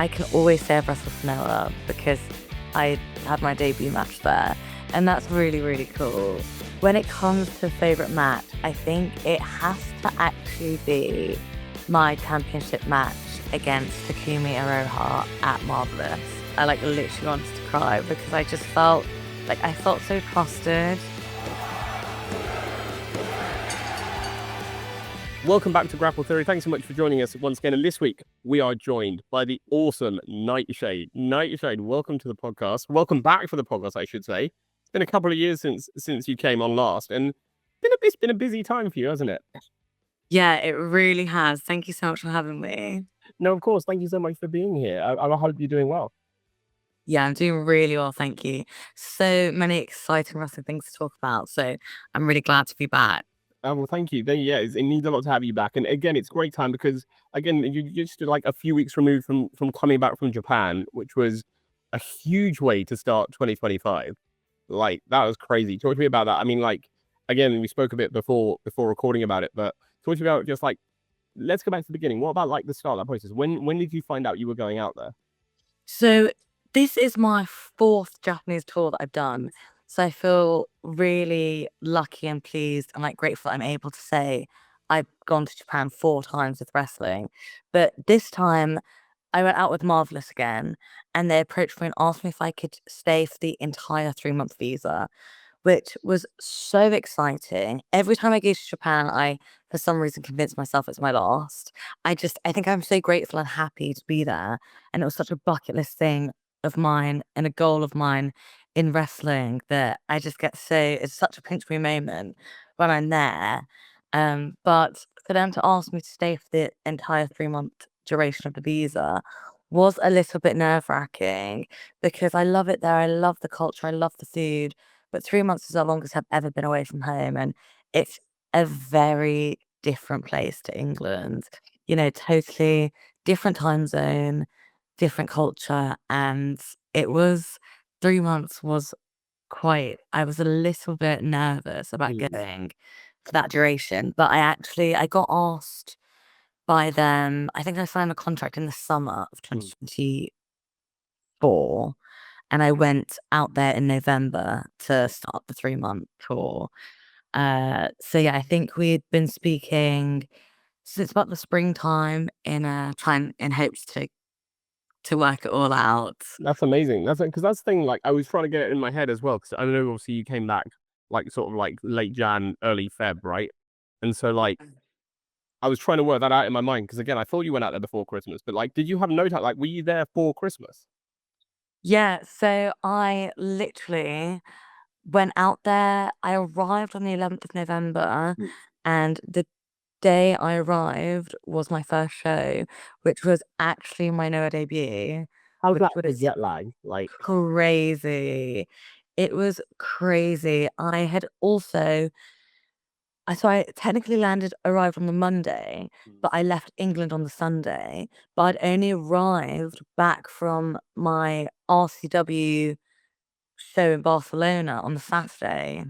I can always say I've wrestled for Noah because I had my debut match there, and that's really, really cool. When it comes to favorite match, I think it has to actually be my championship match against Takumi Iroha at Marvelous. I literally wanted to cry because I just felt I felt so trusted. Welcome back to Grapple Theory. Thanks so much for joining us once again. And this week, we are joined by the awesome Nightshade. Nightshade, welcome to the podcast. Welcome back for the podcast, I should say. It's been a couple of years since you came on last, and it's been a busy time for you, hasn't it? Yeah, it really has. Thank you so much for having me. No, of course. Thank you so much for being here. I hope you're doing well. Yeah, I'm doing really well, thank you. So many exciting wrestling things to talk about, so I'm really glad to be back. Well, thank you. It needs a lot to have you back. And again, it's a great time because, again, you're just like a few weeks removed from coming back from Japan, which was a huge way to start 2025. That was crazy. Talk to me about that. I mean, again, we spoke a bit before recording about it, but talk to me about just let's go back to the beginning. What about the start of that process? When did you find out you were going out there? So this is my 4th Japanese tour that I've done. So I feel really lucky and pleased and grateful I'm able to say I've gone to Japan 4 times with wrestling. But this time I went out with Marvelous again, and they approached me and asked me if I could stay for the entire 3-month visa, which was so exciting. Every time I go to Japan, I, for some reason, convince myself it's my last. I think I'm so grateful and happy to be there. And it was such a bucket list thing of mine and a goal of mine in wrestling that I just get it's such a pinch me moment when I'm there. But for them to ask me to stay for the entire 3-month duration of the visa was a little bit nerve-wracking because I love it there. I love the culture. I love the food. But 3 months is the longest I've ever been away from home, and it's a very different place to England. Totally different time zone, different culture, and 3 months was I was a little bit nervous about going for that duration, but I got asked by them. I think I signed a contract in the summer of 2024, and I went out there in November to start the 3-month tour. So yeah, I think we'd been speaking since about the springtime trying in hopes to work it all out. That's amazing. That's the thing. I was trying to get it in my head as well because I know obviously you came back sort of late Jan, early Feb, right? And so I was trying to work that out in my mind because again, I thought you went out there before Christmas, but did you have no time? Were you there for Christmas? Yeah, so I literally went out there. I arrived on the 11th of November, and the day I arrived was my first show, which was actually my Noah debut. How's which that for was jet lag? crazy. It was crazy. I technically arrived on the Monday, but I left England on the Sunday. But I'd only arrived back from my RCW show in Barcelona on the Saturday.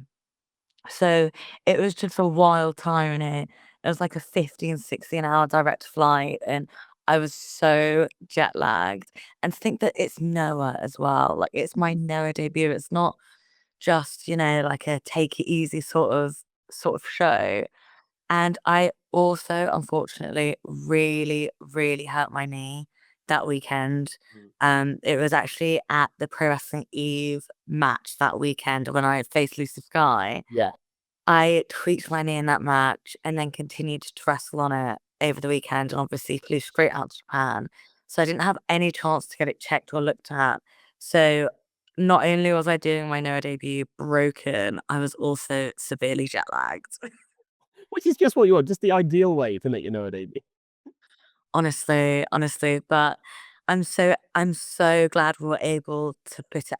So it was just a wild time in it. It was like a 15, 16-hour direct flight, and I was so jet lagged. And to think that it's Noah as well, it's my Noah debut. It's not just, a take it easy sort of show. And I also, unfortunately, really, really hurt my knee that weekend. It was actually at the Pro Wrestling Eve match that weekend when I faced Lucy Sky. Yeah. I tweaked my knee in that match and then continued to wrestle on it over the weekend and obviously flew straight out to Japan. So I didn't have any chance to get it checked or looked at. So not only was I doing my Noah debut broken, I was also severely jet lagged. Which is just what you want, just the ideal way to make your Noah debut. Honestly, but I'm so glad we were able to fit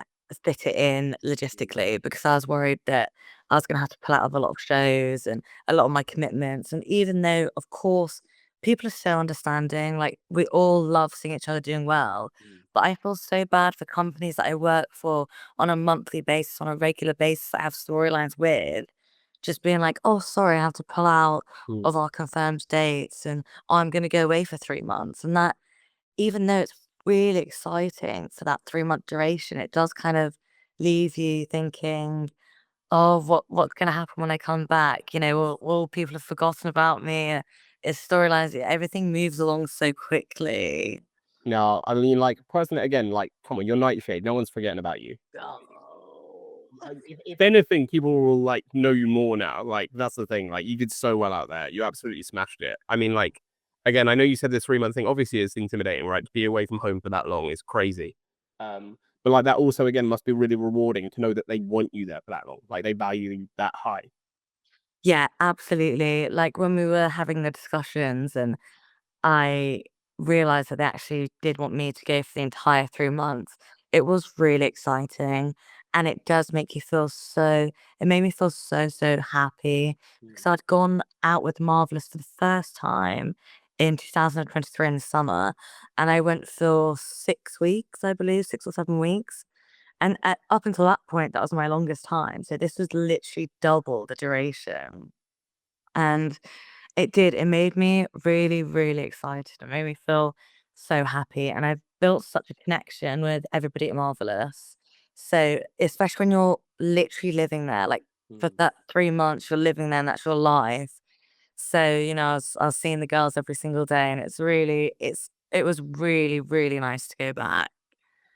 it in logistically because I was worried that I was gonna have to pull out of a lot of shows and a lot of my commitments. And even though, of course, people are so understanding, we all love seeing each other doing well, but I feel so bad for companies that I work for on a monthly basis, on a regular basis, that I have storylines with, just being like, "Oh, sorry, I have to pull out of our confirmed dates," and, "Oh, I'm gonna go away for 3 months." And that, even though it's really exciting for that 3-month duration. It does kind of leave you thinking, "Oh, what's gonna happen when I come back?" Will people have forgotten about me? Is storylines everything moves along so quickly. No, I mean, like, personally, again, like, come on, you're Nightshade. No one's forgetting about you. Oh. Like, if anything, people will like know you more now. Like, that's the thing. Like, you did so well out there. You absolutely smashed it. I mean, like, again, I know you said this 3 month thing. Obviously, it's intimidating, right? To be away from home for that long is crazy. But like that also again must be really rewarding to know that they want you there for that long. Like they value you that high. Yeah, absolutely. Like, when we were having the discussions and I realized that they actually did want me to go for the entire 3 months. It was really exciting, and it does make you feel it made me feel so, so happy because I'd gone out with Marvelous for the first time in 2023 in the summer, and I went for 6 weeks, I believe, 6 or 7 weeks, and up until that point, that was my longest time, so this was literally double the duration, and it did. It made me really, really excited. It made me feel so happy. And I've built such a connection with everybody at Marvelous. So, especially when you're literally living there, like for Mm. that 3 months, you're living there and that's your life. So, I was seeing the girls every single day and it was really, really nice to go back.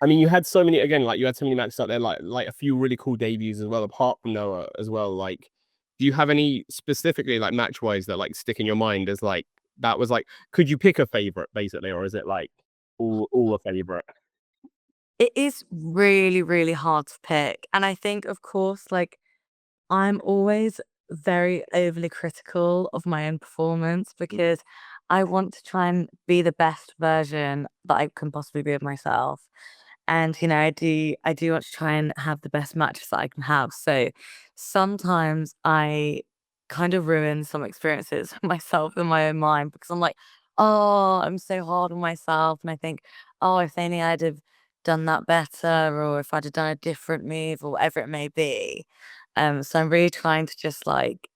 I mean, you had so many again, like you had so many matches out there, like a few really cool debuts as well, apart from Noah as well. Like, do you have any specifically like match wise that like stick in your mind as like that was like could you pick a favorite basically, or is it like all a favorite? It is really, really hard to pick. And I think, of course, like I'm always very overly critical of my own performance because I want to try and be the best version that I can possibly be of myself. And I do want to try and have the best matches that I can have. So sometimes I kind of ruin some experiences for myself in my own mind because I'm like, oh, I'm so hard on myself. And I think, oh, if only I'd have done that better, or if I'd have done a different move or whatever it may be. So I'm really trying to just like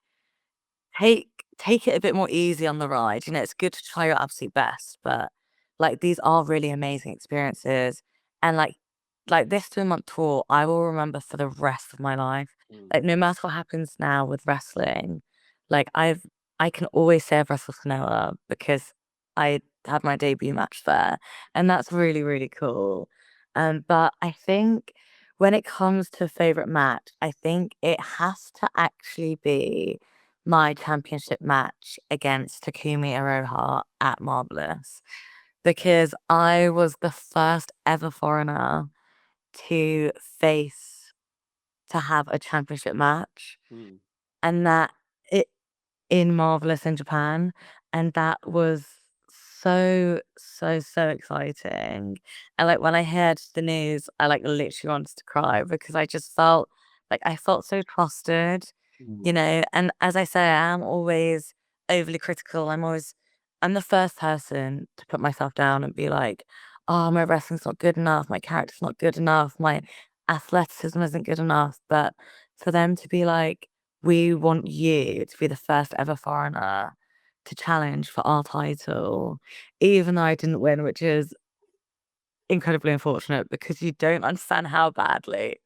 take take it a bit more easy on the ride. It's good to try your absolute best, but like these are really amazing experiences. And like this 2-month tour, I will remember for the rest of my life. Mm. Like no matter what happens now with wrestling, like I can always say I've wrestled for Noah because I had my debut match there. And that's really, really cool. But I think when it comes to a favorite match, I think it has to actually be my championship match against Takumi Iroha at Marvelous because I was the first ever foreigner to face to have a championship match, Mm. and that it in Marvelous in Japan, and that was so, so, so exciting. And, like, when I heard the news, I, like, literally wanted to cry because I just felt like I felt so trusted, Mm. and as I say, I am always overly critical. I'm the first person to put myself down and be like, "Oh, my wrestling's not good enough, my character's not good enough, my athleticism isn't good enough," but for them to be like, we want you to be the first ever foreigner to challenge for our title, even though I didn't win, which is incredibly unfortunate because you don't understand how badly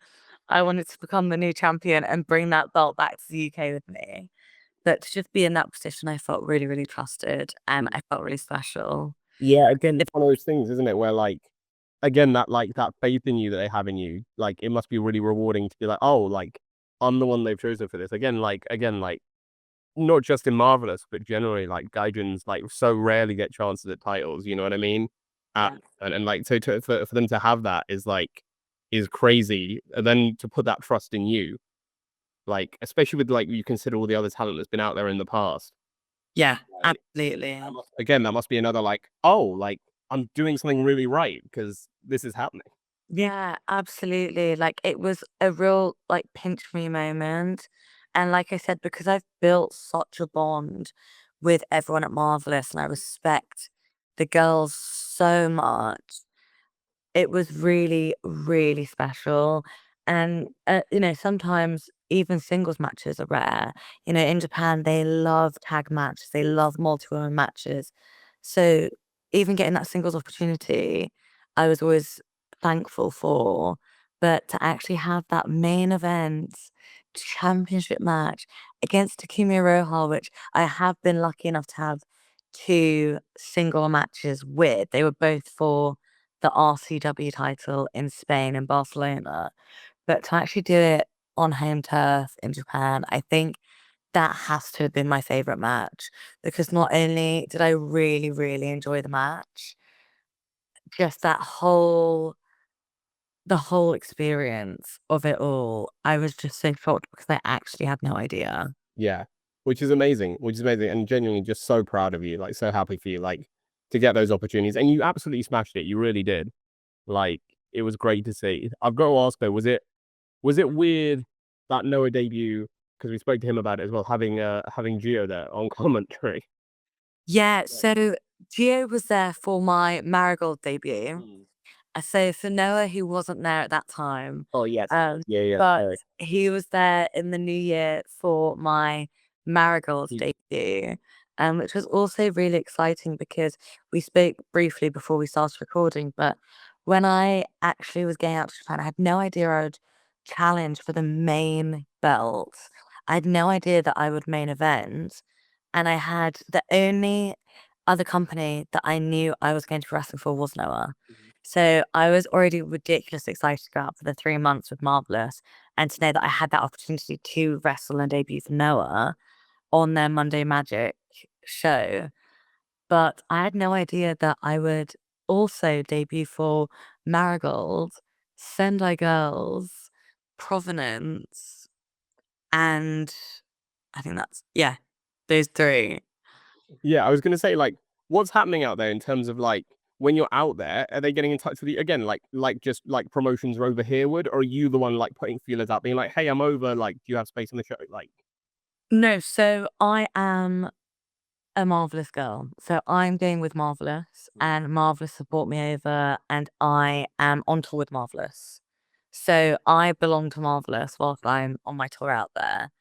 I wanted to become the new champion and bring that belt back to the UK with me. But to just be in that position, I felt really, really trusted and I felt really special. Yeah, again, it's one of those things, isn't it? Where like, again, that like that faith in you that they have in you, like it must be really rewarding to be like, oh, like I'm the one they've chosen for this. Again, like not just in Marvelous, but generally, like Gaijins like so rarely get chances at titles. You know what I mean? Yeah. And like so for them to have that is crazy, and then to put that trust in you, like especially with like you consider all the other talent that's been out there in the past. Yeah, Like, absolutely. again, that must be another like, oh, like I'm doing something really right because this is happening. Yeah, absolutely. Like it was a real like pinch me moment. And like I said, because I've built such a bond with everyone at Marvelous and I respect the girls so much, it was really, really special. And sometimes even singles matches are rare. In Japan, they love tag matches, they love multi-woman matches. So even getting that singles opportunity, I was always thankful for. But to actually have that main event championship match against Takumi Roha, which I have been lucky enough to have two single matches with. They were both for the RCW title in Spain and Barcelona. But to actually do it on home turf in Japan, I think that has to have been my favorite match because not only did I really, really enjoy the match, just the whole experience of it all, I was just so shocked because I actually had no idea. Yeah, which is amazing, and genuinely just so proud of you, like so happy for you, like to get those opportunities, and you absolutely smashed it. You really did. Like it was great to see. I've got to ask though, was it weird that Noah debut? Because we spoke to him about it as well, having Gio there on commentary. Yeah, Yeah. so Gio was there for my Marigold debut. Mm. So for Noah, he wasn't there at that time. Oh yes. Yeah, yeah. But Sorry. he was there in the new year for my Marigold Mm. debut, which was also really exciting because we spoke briefly before we started recording. But when I actually was going out to Japan, I had no idea I would challenge for the main belt. I had no idea that I would main event. And I had the only other company that I knew I was going to be wrestling for was Noah. Mhm. So I was already ridiculously excited to go out for the 3 months with Marvelous and to know that I had that opportunity to wrestle and debut for Noah on their Monday Magic show. But I had no idea that I would also debut for Marigold, Sendai Girls, Provenance, and I think that's, yeah, those three. Yeah, I was gonna say, like, what's happening out there in terms of like when you're out there, are they getting in touch with you again, like just like promotions are over hereward, or are you the one like putting feelers out, being like, hey, I'm over, like, do you have space on the show? Like, No, so I am a Marvelous girl. So I'm going with Marvelous, and Marvelous have brought me over, and I am on tour with Marvelous. So I belong to Marvelous whilst I'm on my tour out there.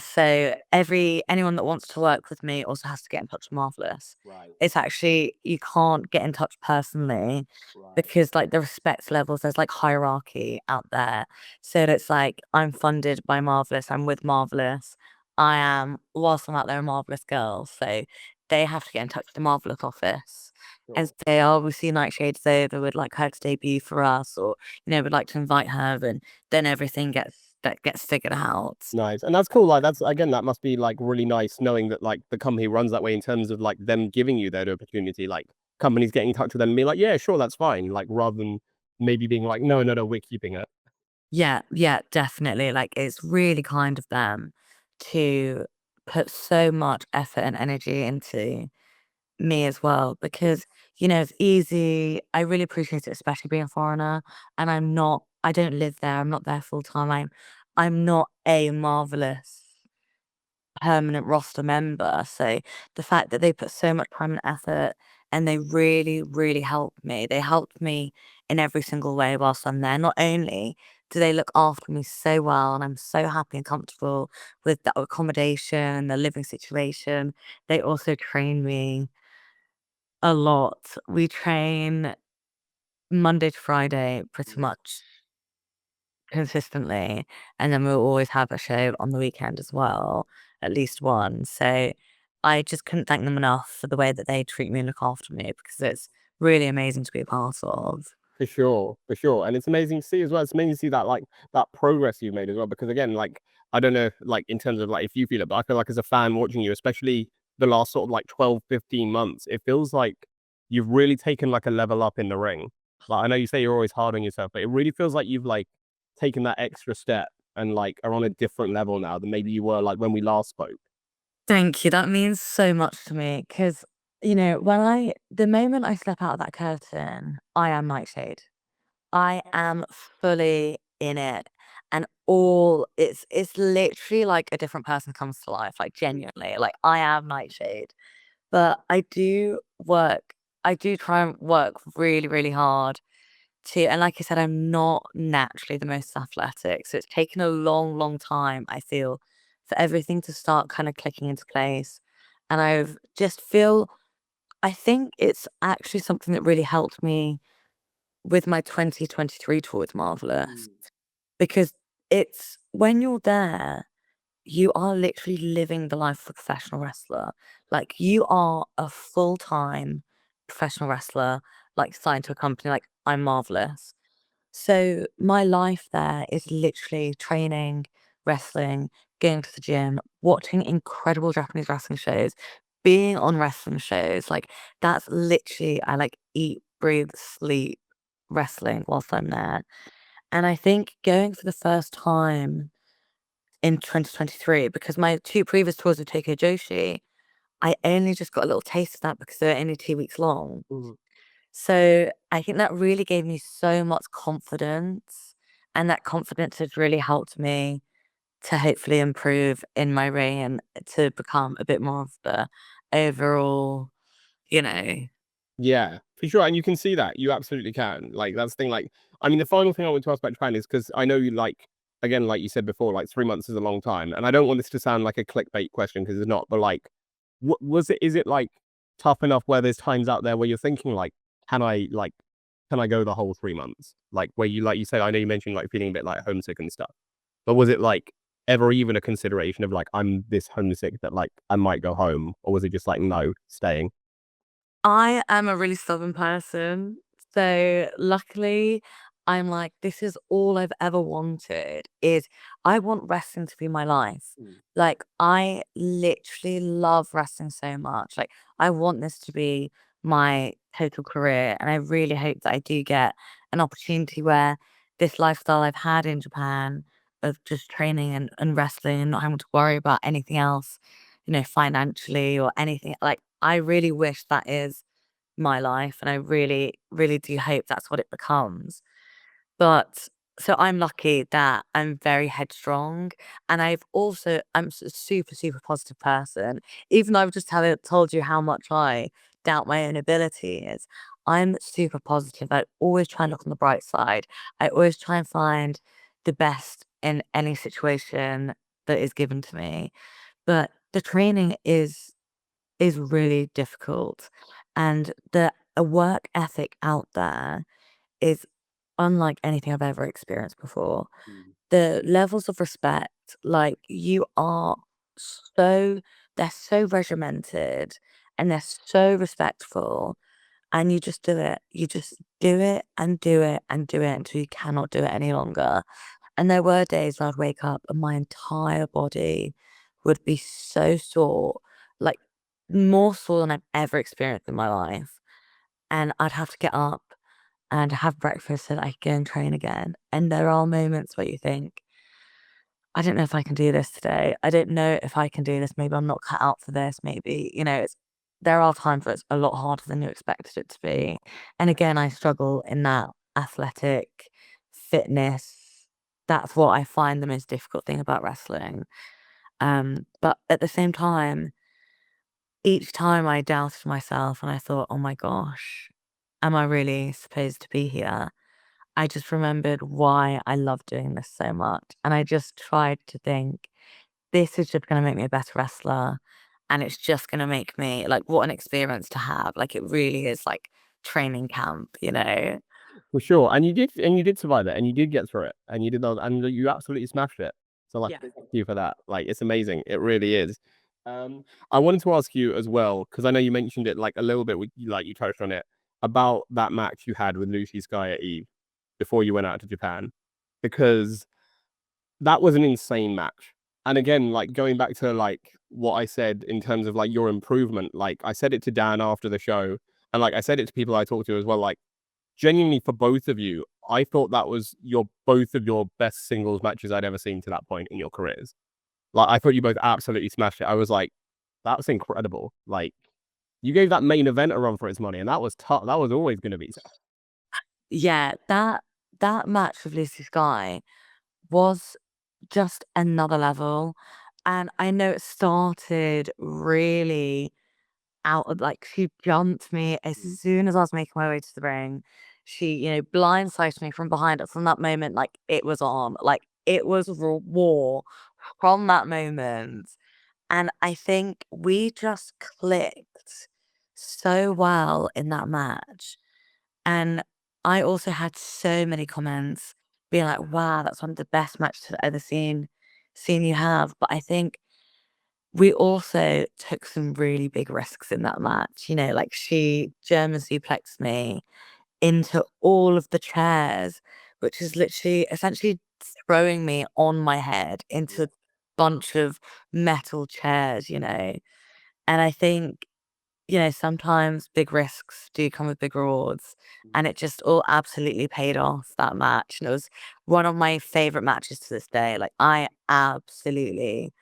So anyone that wants to work with me also has to get in touch with Marvelous. right, It's actually you can't get in touch personally right, because like the respect levels, there's like hierarchy out there. So it's like I'm funded by Marvelous, I'm with Marvelous. I am whilst I'm out there a Marvelous girl. So they have to get in touch with the Marvelous office and sure. say, oh, we see Nightshade's over, would like her to debut for us, or would like to invite her, and then everything gets figured out. Nice. And that's cool. Like that's again, that must be like really nice knowing that like the company runs that way in terms of like them giving you that opportunity. Like companies getting in touch with them and being like, yeah, sure, that's fine. Like rather than maybe being like, no, no, no, we're keeping it. Yeah, yeah, definitely. Like it's really kind of them to put so much effort and energy into me as well because it's easy. I really appreciate it, especially being a foreigner. And I don't live there. I'm not there full time. I'm not a marvelous permanent roster member. So the fact that they put so much time and effort and they really, really helped me. They helped me in every single way whilst I'm there. Not only do they look after me so well and I'm so happy and comfortable with the accommodation, the living situation, they also train me a lot. We train Monday to Friday pretty much consistently, and then we'll always have a show on the weekend as well, at least one. So I just couldn't thank them enough for the way that they treat me and look after me because it's really amazing to be a part of. For sure, for sure. And it's amazing to see as well. It's amazing to see that like that progress you've made as well. Because again, like I don't know if, like in terms of like if you feel it, but I feel like as a fan watching you, especially the last sort of like 12, 15 months, it feels like you've really taken like a level up in the ring. Like I know you say you're always hard on yourself, but it really feels like you've like taken that extra step and like are on a different level now than maybe you were like when we last spoke. Thank you. That means so much to me because, the moment I step out of that curtain, I am Nightshade. I am fully in it. And it's literally like a different person comes to life, like genuinely. Like I am Nightshade. But I do try and work really, really hard and like I said, I'm not naturally the most athletic. So it's taken a long, long time, I feel, for everything to start kind of clicking into place. And I think it's actually something that really helped me with my 2023 tour with Marvelous because it's when you're there, you are literally living the life of a professional wrestler. Like you are a full-time professional wrestler, like signed to a company, like I'm Marvelous. So my life there is literally training, wrestling, going to the gym, watching incredible Japanese wrestling shows, being on wrestling shows. Like that's literally I like eat, breathe, sleep wrestling whilst I'm there. And I think going for the first time in 2023, because my two previous tours with Tokyo Joshi, I only just got a little taste of that because they were only 2 weeks long. Mhm. So I think that really gave me so much confidence, and that confidence has really helped me to hopefully improve in my ring and to become a bit more of the overall, you know. Yeah, for sure, and you can see that. You absolutely can. Like, that's the thing, like I mean, the final thing I want to ask about Japan is because I know you like again, like you said before, like 3 months is a long time, and I don't want this to sound like a clickbait question because it's not, but, like, was it is it, like, tough enough where there's times out there where you're thinking, like, "Can I, like can I go the whole 3 months?" Like, where you like you said, I know you mentioned, like, feeling a bit, like, homesick and stuff, but was it, like, ever even a consideration of, like, "I'm this homesick that, like, I might go home," or was it just like, "No, staying?" I am a really stubborn person. So luckily, I'm like, this is all I've ever wanted is I want wrestling to be my life. Like I literally love wrestling so much. Like I want this to be my total career. And I really hope that I do get an opportunity where this lifestyle I've had in Japan of just training and wrestling and not having to worry about anything else, financially or anything. Like I really wish that is my life, and I really, really do hope that's what it becomes. But so I'm lucky that I'm very headstrong, and I'm a super, super positive person. Even though I've just told you how much I doubt my own abilities, I'm super positive. I always try and look on the bright side. I always try and find the best in any situation that is given to me. But the training is really difficult. And the a work ethic out there is unlike anything I've ever experienced before. The levels of respect, like you are so they're so regimented and they're so respectful and you just do it. You just do it and do it and do it until you cannot do it any longer. And there were days where I'd wake up and my entire body would be so sore, like more sore than I've ever experienced in my life. And I'd have to get up and have breakfast so that I could go and train again. And there are moments where you think, I don't know if I can do this today. I don't know if I can do this. Maybe I'm not cut out for this. Maybe, there are times where it's a lot harder than you expected it to be. And again, I struggle in that athletic fitness. That's what I find the most difficult thing about wrestling. But at the same time, each time I doubted myself and I thought, oh my gosh, am I really supposed to be here? I just remembered why I love doing this so much. And I just tried to think, this is just going to make me a better wrestler. And it's just going to make me like, what an experience to have. Like, it really is like training camp. For sure, and you did survive it, and you did get through it, and you did those, and you absolutely smashed it. So, like, Yeah. thank you for that. Like, it's amazing. It really is. I wanted to ask you as well, because I know you mentioned it like a little bit, like you touched on it about that match you had with Lucy Sky at Eve before you went out to Japan, because that was an insane match. And again, like going back to like what I said in terms of like your improvement, like I said it to Dan after the show, and like I said it to people I talked to as well, like genuinely for both of you, I thought that was your both of your best singles matches I'd ever seen to that point in your careers. Like I thought you both absolutely smashed it. I was like, that was incredible. Like you gave that main event a run for its money, and that was tough. That was always going to be tough. Yeah. That match with Lucy Sky was just another level. And I know it started really out of like she jumped me as soon as I was making my way to the ring. She, blindsided me from behind. From that moment, like it was on. Like it was war from that moment. And I think we just clicked so well in that match. And I also had so many comments being like, "Wow, that's one of the best matches I've ever seen you have." But I think we also took some really big risks in that match. Like she German suplexed me into all of the chairs, which is literally essentially throwing me on my head into a bunch of metal chairs. And I think, sometimes big risks do come with big rewards. And it just all absolutely paid off that match. And it was one of my favorite matches to this day. Like, I absolutely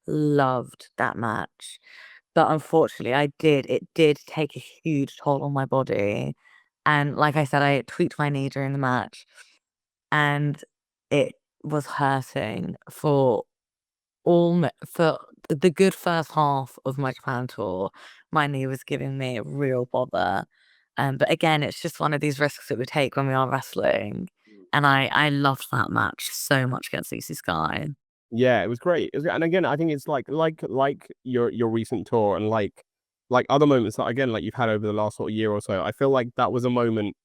loved that match. But unfortunately, it did take a huge toll on my body. And like I said, I tweaked my knee during the match and it was hurting for the good first half of my Japan tour. My knee was giving me a real bother. But again, it's just one of these risks that we take when we are wrestling. And I loved that match so much against Lucy Sky. Yeah, it was great. And again, I think it's like your recent tour and like other moments that again like you've had over the last sort of year or so. I feel like that was a moment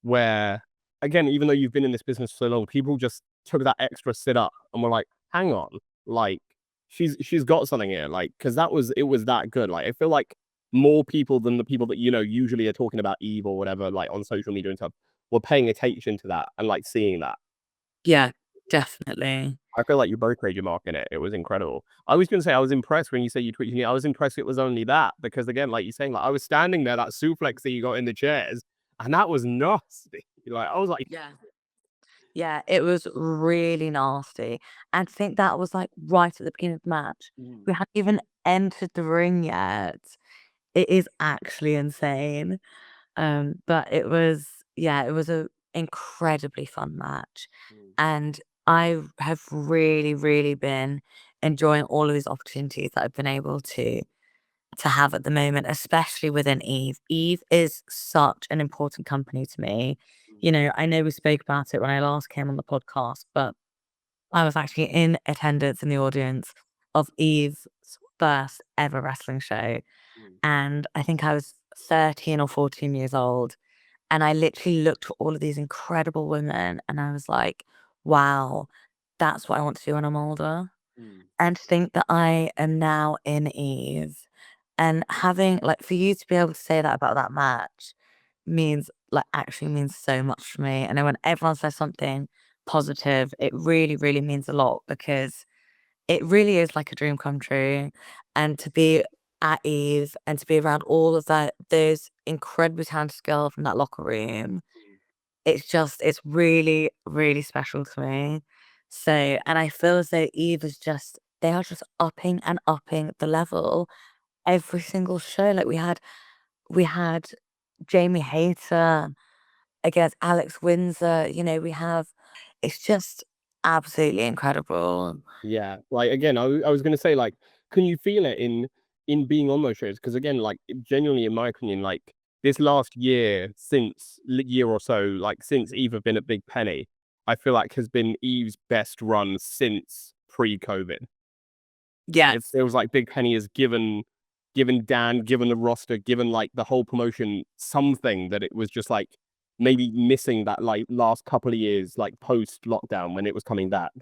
where again, even though you've been in this business for so long, people just took that extra sit up and were like, hang on, like she's got something here. Like, because it was that good. Like I feel like more people than the people that usually are talking about Eve or whatever, like on social media and stuff, were paying attention to that and like seeing that. Yeah, definitely. I feel like you both made your mark in it. It was incredible. I was going to say I was impressed when you say you tweeted me. I was impressed it was only that because again, like you're saying, like I was standing there, that suplex that you got in the chairs, and that was nasty. Like I was like, Yeah. Yeah, it was really nasty. And to think that was like right at the beginning of the match. mm, We hadn't even entered the ring yet. It is actually insane. But it was a incredibly fun match. mm, And I have really, really been enjoying all of these opportunities that I've been able to have at the moment, especially within Eve. Eve is such an important company to me. I know we spoke about it when I last came on the podcast, but I was actually in attendance in the audience of Eve's first ever wrestling show. mm, And I think I was 13 or 14 years old. And I literally looked at all of these incredible women and I was like, wow, that's what I want to do when I'm older. mm, And to think that I am now in Eve and having, like, for you to be able to say that about that match actually means so much to me. And then when everyone says something positive, it really, really means a lot because it really is like a dream come true. And to be at Eve and to be around all of those incredibly talented girls from that locker room, it's really, really special to me. So, and I feel as though they are just upping and upping the level every single show. Like we had Jamie Hayter against Alex Windsor. It's just absolutely incredible. yeah. Like again, I was going to say like, can you feel it in being on those shows? Because again, like genuinely, in my opinion, like this last year or so, like since Eve have been at Big Penny, I feel like has been Eve's best run since pre-COVID. Yeah, It feels like Big Penny has given Dan, given the roster, given like the whole promotion something that it was just like maybe missing that like last couple of years, like post lockdown when it was coming back.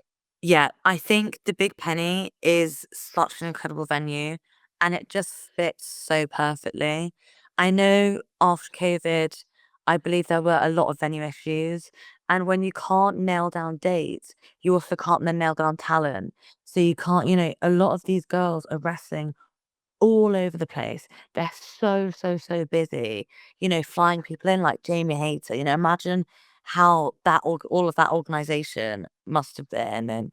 yeah. I think the Big Penny is such an incredible venue and it just fits so perfectly. I know after COVID, I believe there were a lot of venue issues. And when you can't nail down dates, you also can't then nail down talent. So you can't, a lot of these girls are wrestling all over the place. They're so, so, so busy, flying people in like Jamie Hayter. Imagine how all of that organization must have been. And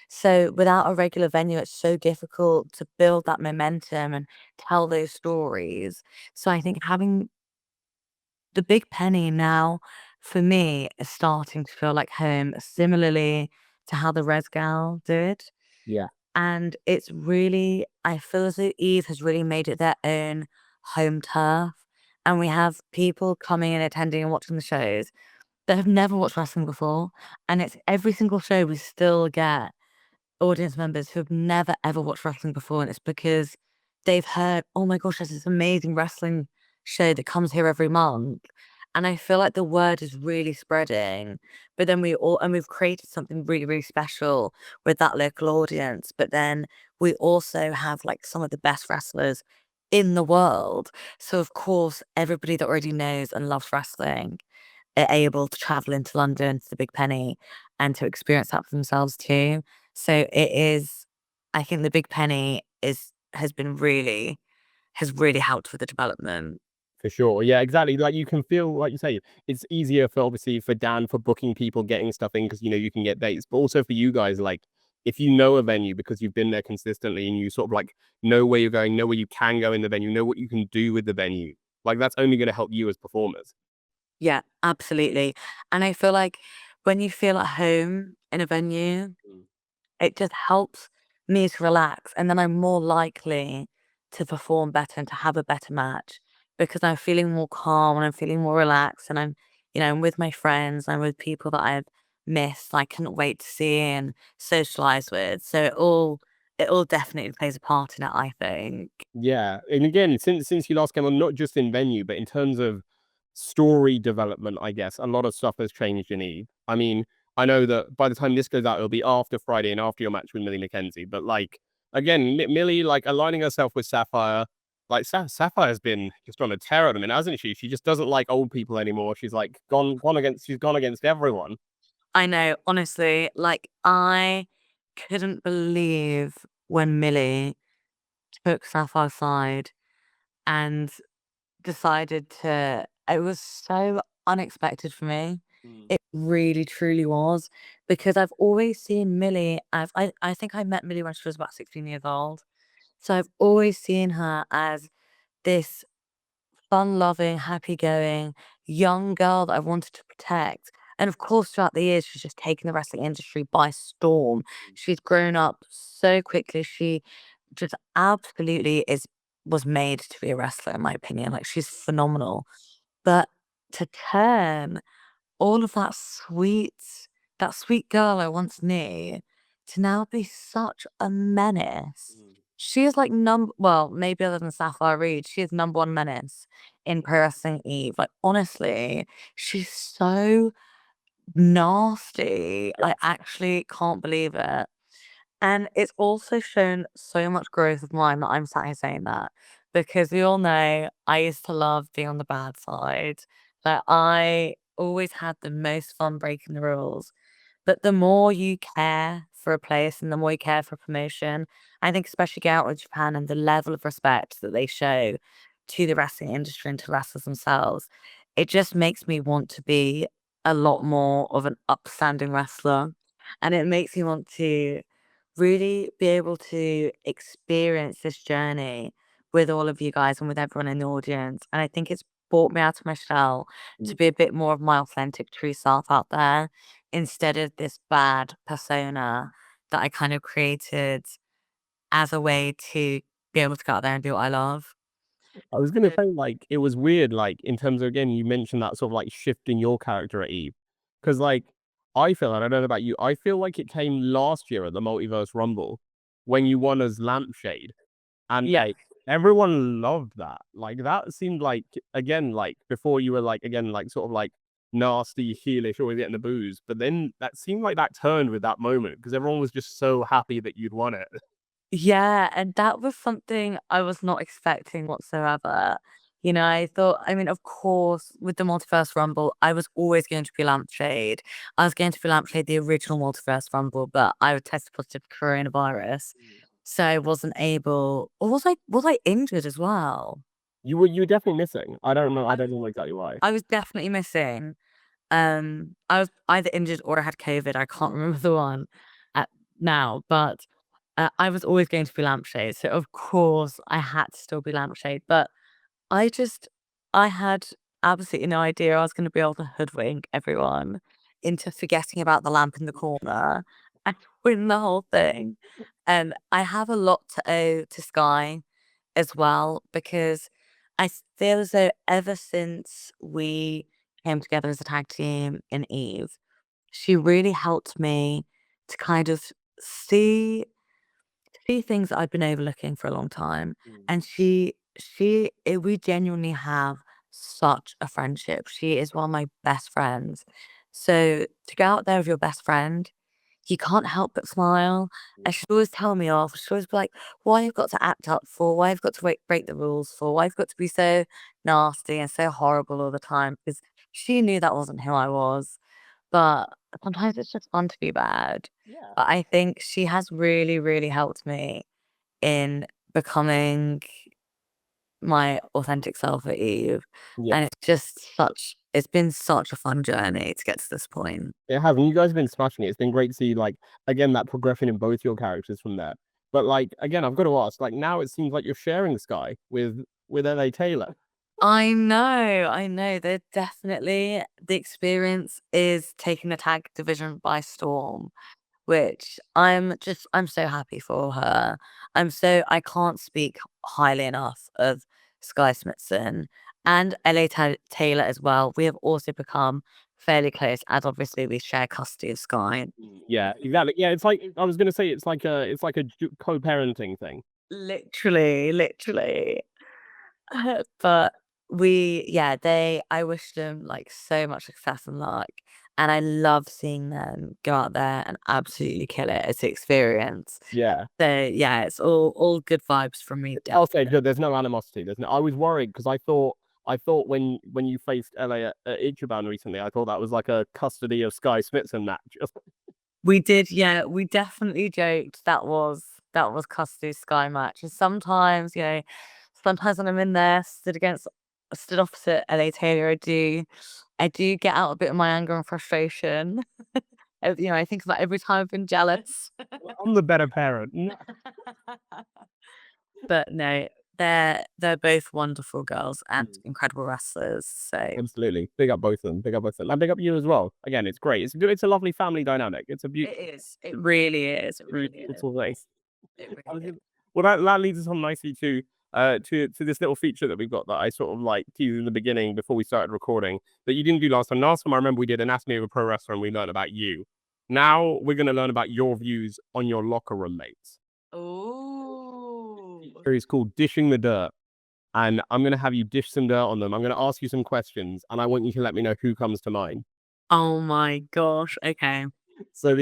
so without a regular venue, it's so difficult to build that momentum and tell those stories. So I think having the Big Penny now, for me, is starting to feel like home, similarly to how the Resgal did. Yeah. And I feel as though Eve has really made it their own home turf. And we have people coming and attending and watching the shows that have never watched wrestling before. And it's every single show we still get audience members who have never ever watched wrestling before. And it's because they've heard, oh my gosh, there's this amazing wrestling show that comes here every month. And I feel like the word is really spreading. But then we've created something really, really special with that local audience. But then we also have like some of the best wrestlers in the world. So of course, everybody that already knows and loves wrestling are able to travel into London to the Big Penny and to experience that for themselves too. So it is, I think the Big Penny has really helped with the development. For sure. Yeah, exactly. Like you can feel, like you say, it's easier for obviously for Dan for booking people, getting stuff in because you know you can get dates, but also for you guys, like if you know a venue because you've been there consistently and you sort of like know where you're going, know where you can go in the venue, know what you can do with the venue, like that's only going to help you as performers. Yeah, absolutely. And I feel like when you feel at home in a venue, Mm. it just helps me to relax, and then I'm more likely to perform better and to have a better match because I'm feeling more calm and I'm feeling more relaxed, and I'm with my friends, I'm with people that I've missed, I couldn't wait to see and socialize with. So it all definitely plays a part in it, I think. Yeah, and again, since you last came on, not just in venue, but in terms of story development, I guess a lot of stuff has changed in Eve. I mean, I know that by the time this goes out, it'll be after Friday and after your match with Millie McKenzie. But like again, Millie like aligning herself with Sapphire, like Sapphire's been just on a tear at the minute, hasn't she? She just doesn't like old people anymore. She's like she's gone against everyone. I know, honestly, like I couldn't believe when Millie took Sapphire's side and decided to it was so unexpected for me. Mm, It really truly was because I've always seen Millie as I think I met Millie when she was about 16 years old. So I've always seen her as this fun-loving, happy-going young girl that I wanted to protect. And of course, throughout the years, she's just taken the wrestling industry by storm. She's grown up so quickly. She just absolutely was made to be a wrestler, in my opinion. Like she's phenomenal. But to turn all of that sweet girl I once knew to now be such a menace. mm. She is like well, maybe other than Sapphire Reed, she is number one menace in Pro Wrestling Eve. Like honestly, she's so nasty. I actually can't believe it. And it's also shown so much growth of mine that I'm sat here saying that because we all know I used to love being on the bad side. Like I always had the most fun breaking the rules. But the more you care for a place and the more you care for a promotion, I think especially get out with Japan and the level of respect that they show to the wrestling industry and to wrestlers themselves, it just makes me want to be a lot more of an upstanding wrestler. And it makes me want to really be able to experience this journey with all of you guys and with everyone in the audience. And I think it's brought me out of my shell to be a bit more of my authentic, true self out there instead of this bad persona that I kind of created as a way to be able to go out there and do what I love. I was gonna say, like, it was weird, like, in terms of again, you mentioned that sort of like shift in your character at Eve. Because like I feel, and I don't know about you, I feel like it came last year at the Multiverse Rumble when you won as Lampshade. And Yeah. like everyone loved that. Like that seemed like again, like before you were like again, like sort of like nasty, heelish, always getting the booze. But then that seemed like that turned with that moment because everyone was just so happy that you'd won it. Yeah, and that was something I was not expecting whatsoever. I thought, I mean, of course, with the Multiverse Rumble, I was always going to be Lampshade. I was going to be Lampshade, the original Multiverse Rumble, but I was tested positive for coronavirus. So I wasn't able, or was I injured as well? You were definitely missing. I don't know exactly why. I was definitely missing. I was either injured or I had COVID. I can't remember the one at now, but I was always going to be Lampshade, so of course I had to still be Lampshade. But I just, I had absolutely no idea I was going to be able to hoodwink everyone into forgetting about the lamp in the corner and win the whole thing. And I have a lot to owe to Sky as well because I feel as though ever since we came together as a tag team in Eve, she really helped me to kind of see things that I've been overlooking for a long time. Mm. And we genuinely have such a friendship. She is one of my best friends. So to go out there with your best friend, you can't help but smile. And she'd always tell me off. She'd always be like, why you've got to act up for, why you've got to break the rules for, why you've got to be so nasty and so horrible all the time. Because she knew that wasn't who I was. But sometimes it's just fun to be bad. Yeah. But I think she has really, really helped me in becoming my authentic self at Eve. Yeah. And it's been such a fun journey to get to this point. It has, and you guys have been smashing it. It's been great to see, like, again, that progression in both your characters from there. But like, again, I've got to ask, like, now it seems like you're sharing the sky with LA Taylor. I know. They're definitely the experience is taking the tag division by storm, which I'm so happy for her. I can't speak highly enough of Sky Smithson and Taylor as well. We have also become fairly close, as obviously we share custody of Sky. Yeah, exactly. Yeah, it's like I was gonna say, it's like a co-parenting thing. Literally. But I wish them like so much success and luck. And I love seeing them go out there and absolutely kill it. It's an experience. Yeah. So yeah, it's all good vibes from me. I'll say there's no animosity. There's no. I was worried because I thought when you faced LA at Ichiban recently, I thought that was like a custody of Sky Smithson match. We did, yeah, we definitely joked that was custody Sky match. And sometimes when I'm in there, stood opposite LA Taylor, I do get out a bit of my anger and frustration. I think about every time I've been jealous. I'm the better parent. But no, they're both wonderful girls and incredible wrestlers. So Absolutely. Big up both of them. Big up both of them. And big up you as well. Again, it's great. It's a lovely family dynamic. It's a it beautiful. is. It really is. It really is. It's all nice. It really is. Well, that leads us on nicely to this little feature that we've got that I sort of like teased in the beginning before we started recording that you didn't do last time. Last time I remember we did Anatomy of a Pro Wrestler and we learned about you. Now we're going to learn about your views on your locker room mates. Oh. It's called Dishing the Dirt. And I'm going to have you dish some dirt on them. I'm going to ask you some questions and I want you to let me know who comes to mind. Oh my gosh. Okay. So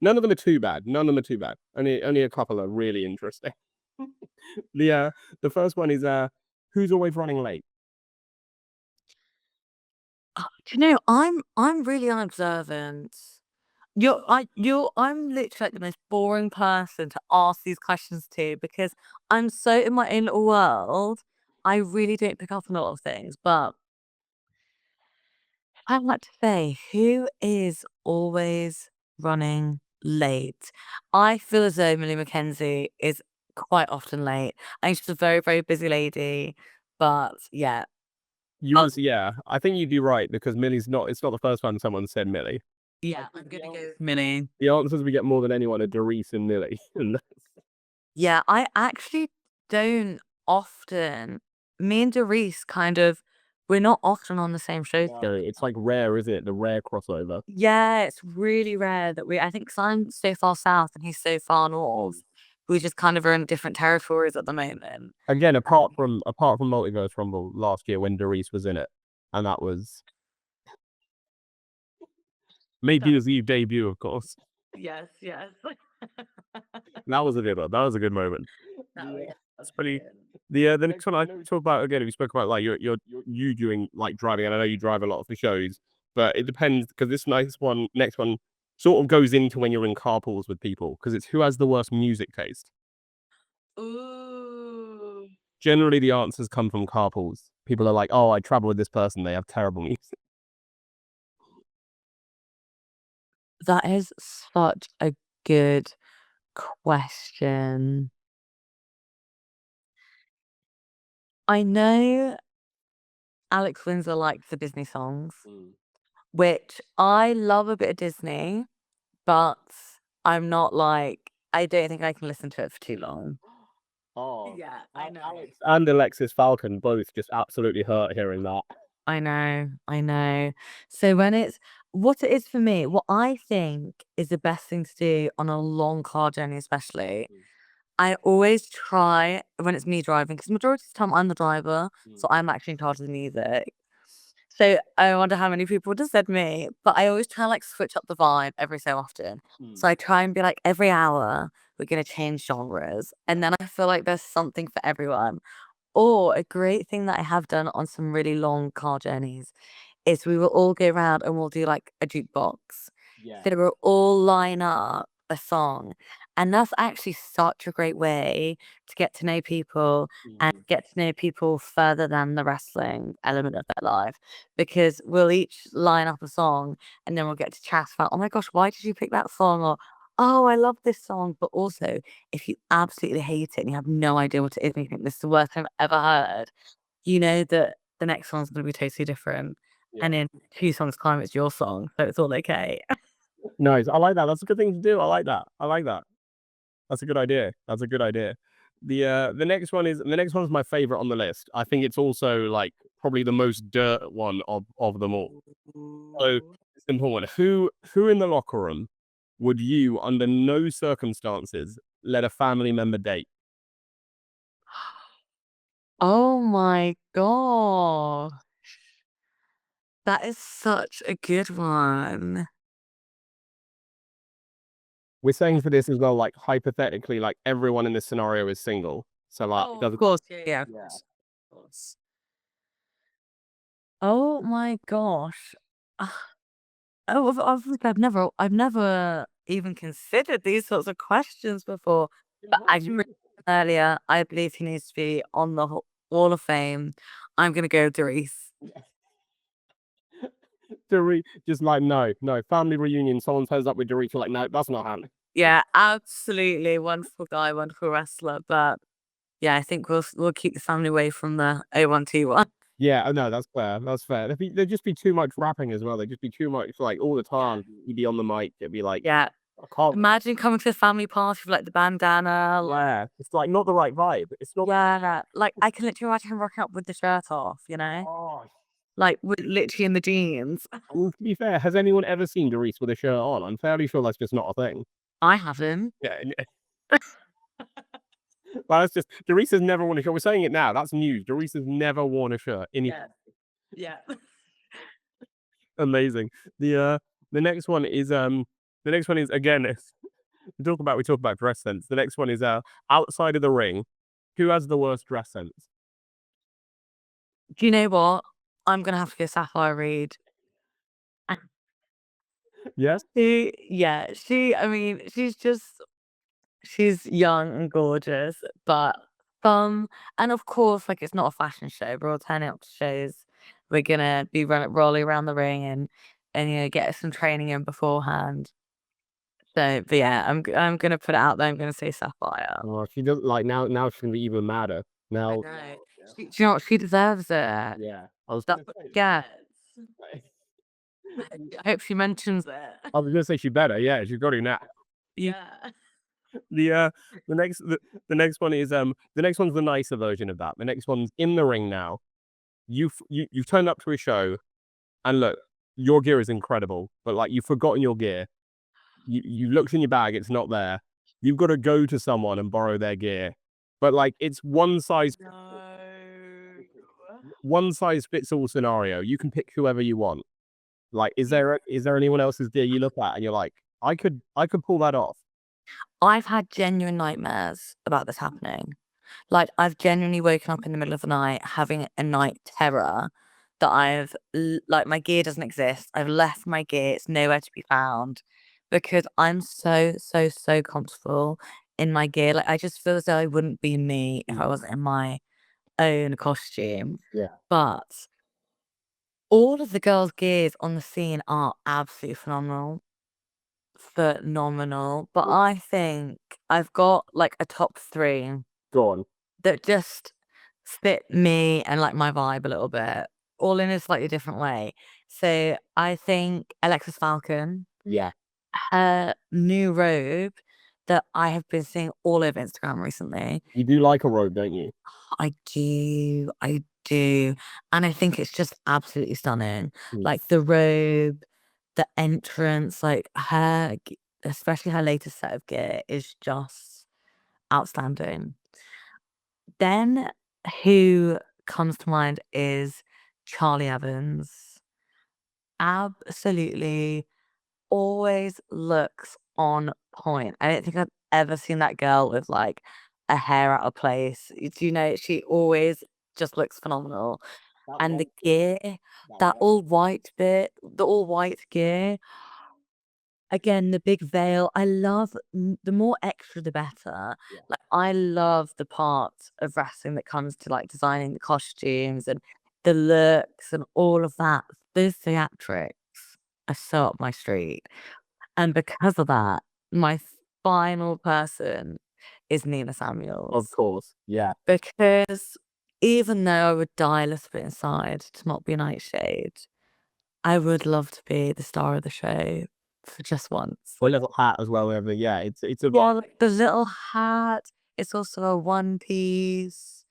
none of them are too bad. None of them are too bad. Only a couple are really interesting. The first one is who's always running late? Do you know, I'm really unobservant. I'm literally like the most boring person to ask these questions to because I'm so in my own little world. I really don't pick up on a lot of things. But I'd like to say, who is always running late? I feel as though Millie Mackenzie is quite often late. I think she's a very, very busy lady. But yeah, Yeah, I think you'd be right because Millie's not. It's not the first time someone said Millie. yeah, I'm gonna go with Millie. The answers we get more than anyone are Doris and Millie. Yeah, I actually don't often. Me and Doris we're not often on the same show together. It's like rare, is it? The rare crossover. Yeah, it's really rare that I think 'cause I'm so far south and he's so far north, we just kind of are in different territories at the moment. Again, apart from Multiverse Rumble last year when Doris was in it, and that was maybe his Eve debut, of course. Yes, yes. That was a good one. That was a good moment. That's pretty. The next one I talk about again. We spoke about like you doing like driving, and I know you drive a lot of the shows, but it depends because this next one sort of goes into when you're in carpools with people because it's who has the worst music taste. Ooh. Generally, the answers come from carpools. People are like, "Oh, I travel with this person. They have terrible music." That is such a good question. I know Alex Windsor likes the Disney songs, which I love a bit of Disney, but I don't think I can listen to it for too long. Oh, Yeah, I know. Alex and Alexis Falcon both just absolutely hurt hearing that. I know, I know. So what it is for me, what I think is the best thing to do on a long car journey, especially, I always try when it's me driving, because majority of the time I'm the driver, so I'm actually in charge of the music. So I wonder how many people just said me, but I always try like switch up the vibe every so often. So I try and be like every hour we're gonna change genres, and then I feel like there's something for everyone. Or a great thing that I have done on some really long car journeys is we will all go around and we'll do like a jukebox. Yeah. So we'll all line up a song. And that's actually such a great way to get to know people and get to know people further than the wrestling element of their life. Because we'll each line up a song and then we'll get to chat about, oh my gosh, why did you pick that song? Or, oh, I love this song. But also, if you absolutely hate it and you have no idea what it is and you think this is the worst I've ever heard, you know that the next song's gonna be totally different. Yeah. And in 2 songs' time, it's your song, so it's all okay. Nice. I like that. That's a good thing to do. I like that. I like that. That's a good idea. That's a good idea. The next one's my favorite on the list. I think it's also like probably the most dirt one of them all. So Ooh. simple one. Who in the locker room would you, under no circumstances, let a family member date? Oh my god. That is such a good one. We're saying for this as well, like hypothetically, like everyone in this scenario is single. So like it Oh, of doesn't. course, yeah, of Yeah. course, of course. Oh my gosh. Oh, I've never even considered these sorts of questions before, but as you mentioned earlier, I believe he needs to be on the Hall of Fame. I'm gonna go Doris. Just like no family reunion. Someone turns up with Dorit. You're like, no, that's not happening. Yeah, absolutely wonderful guy, wonderful wrestler, but yeah, I think we'll keep the family away from the O1T1. Yeah, oh, no, that's fair. That's fair. There'd just be too much rapping as well. There'd just be too much, like all the Yeah. time. You'd be on the mic. It'd be like, Yeah. I can't. Imagine coming to a family party with like the bandana, Yeah, it's like not the right vibe. It's not. yeah, like I can literally imagine him rocking up with the shirt off, you know? Oh, Like with literally in the jeans. well, to be fair, has anyone ever seen Dorit with a shirt on? I'm fairly sure that's just not a thing. I haven't. Yeah, well, that's just Dorit has never worn a shirt. We're saying it now. That's news. Dorit has never worn a shirt. Yeah. Yeah. Amazing. The uh, the next one is the next one is again. We talk about dress sense. The next one is outside of the ring. Who has the worst dress sense? Do you know what? I'm gonna have to go Sapphire Reed. Yes. I mean, she's young and gorgeous, but fun. And of course, like it's not a fashion show. We're all turning up to shows. We're gonna be rolling around the ring and get some training in beforehand. So, but yeah, I'm gonna put it out there. I'm gonna say Sapphire. Oh, she doesn't like now. Now she's gonna be even madder. I Now, know. Do you know what? She deserves it. yeah. I was That's gonna what she say. gets. I hope she mentions it. I was gonna say she better. Yeah, she's got it now. Yeah. The uh, the next one is the next one's the nicer version of that. The next one's in the ring now. You've turned up to a show, and look, your gear is incredible, but like you've forgotten your gear. You looked in your bag, it's not there. You've got to go to someone and borrow their gear. But like it's No. one size fits all scenario. You can pick whoever you want. Like, is there anyone else's gear you look at and you're like, I could pull that off. I've had genuine nightmares about this happening. Like, I've genuinely woken up in the middle of the night having a night terror that like, my gear doesn't exist. I've left my gear, it's nowhere to be found because I'm so, so, so comfortable in my gear. Like, I just feel as though I wouldn't be me if I wasn't in my own costume. Yeah. But all of the girls' gears on the scene are absolutely phenomenal. Phenomenal. But I think I've got like a top 3 Go on. that just fit me and like my vibe a little bit, all in a slightly different way. So I think Alexis Falcon, Yeah. her new robe that I have been seeing all over Instagram recently. You do like a robe, don't you? I do. And I think it's just absolutely stunning. Mm. Like the robe, the entrance, like especially her latest set of gear is just outstanding. Then who comes to mind is Charlie Evans. Absolutely always looks on point. I don't think I've ever seen that girl with like a hair out of place. Do you know she always just looks phenomenal. That And the white bit, gear, that that white. all white bit, the all white gear. Again, the big veil. I love the more extra, the better. Yeah. Like, I love the part of wrestling that comes to like designing the costumes and the looks and all of that. Those theatrics are so up my street. And because of that, my final person is Nina Of Samuels. course. Yeah. Because even though I would die a little bit inside to not be Nightshade, I would love to be the star of the show for just once. Or little hat as well, whatever. Yeah, it's a Yeah, like the little hat. It's also a one piece.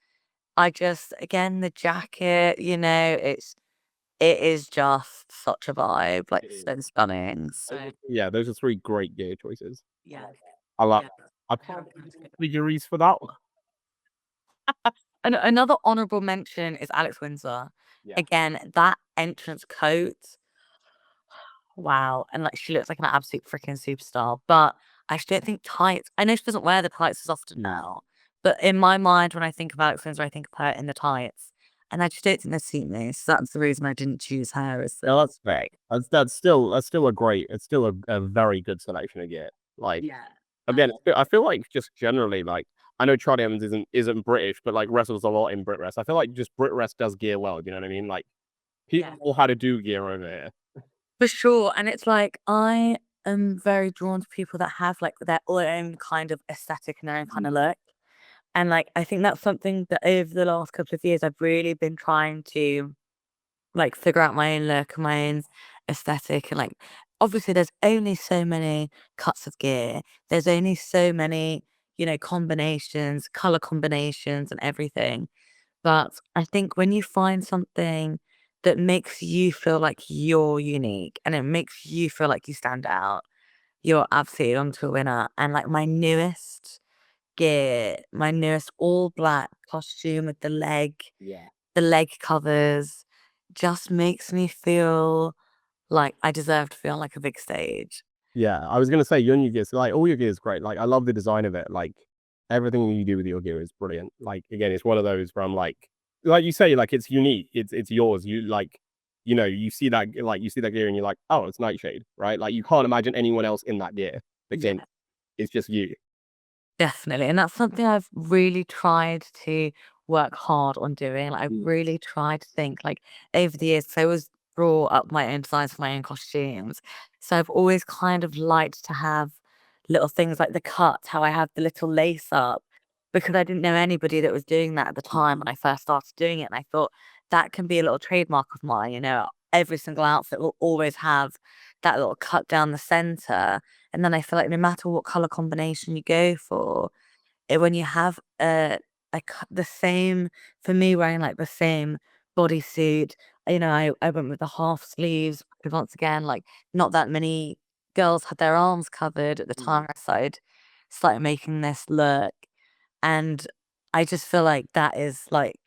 I just, again, the jacket, it is just such a vibe, like it is. so stunning. So, Yeah, those are three great gear choices. yeah, I love yeah. I can't categories for that. And another honorable mention is Alex Windsor. Yeah. Again, that entrance coat. Wow, and, like, she looks like an absolute freaking superstar, but I just don't think tights. I know she doesn't wear the tights as often now, but in my mind, when I think of Alex Windsor, I think of her in the tights, and I just don't think they suit me, so that's the reason I didn't choose her as No, that's great. That's still a great it's still a very good selection of gear. Like yeah. again, I feel like just generally like I know Charlie Evans isn't British, but like wrestles a lot in Brit Rest. I feel like just Brit Rest does gear well. Do you know what I mean? Like people Yeah. know how to do gear over here. For sure, and it's like, I am very drawn to people that have, like, their own kind of aesthetic and their own kind of look, and, like, I think that's something that over the last couple of years, I've really been trying to like figure out my own look, my own aesthetic, and like obviously there's only so many cuts of gear. There's only so many, combinations, color combinations and everything. But I think when you find something that makes you feel like you're unique and it makes you feel like you stand out, you're absolutely onto a winner. And like my newest gear, my newest all black costume with Yeah. the leg covers just makes me feel like I deserve to be on, like, a big stage. Yeah, I was gonna say your new gear, so, like all your gear is great. Like I love the design of it. Like everything you do with your gear is brilliant. Like again, it's one of those where I'm like you say, like it's unique. It's yours. You like, you see that gear and you're like, oh, it's Nightshade, right? Like you can't imagine anyone else in that gear. Again, Yeah. it's just you. Definitely, and that's something I've really tried to work hard on doing. Like, I've Mm. really tried to think, like, over the years, 'cause I always draw up my own designs for my own costumes. So I've always kind of liked to have little things like the cut, how I have the little lace up, because I didn't know anybody that was doing that at the time when I first started doing it. And I thought that can be a little trademark of mine. Every single outfit will always have that little cut down the center. And then I feel like no matter what color combination you go for, when you have the same, for me, wearing like the same bodysuit, I went with the half sleeves because once again, like not that many girls had their arms covered at the time I started making this look. And I just feel like that is like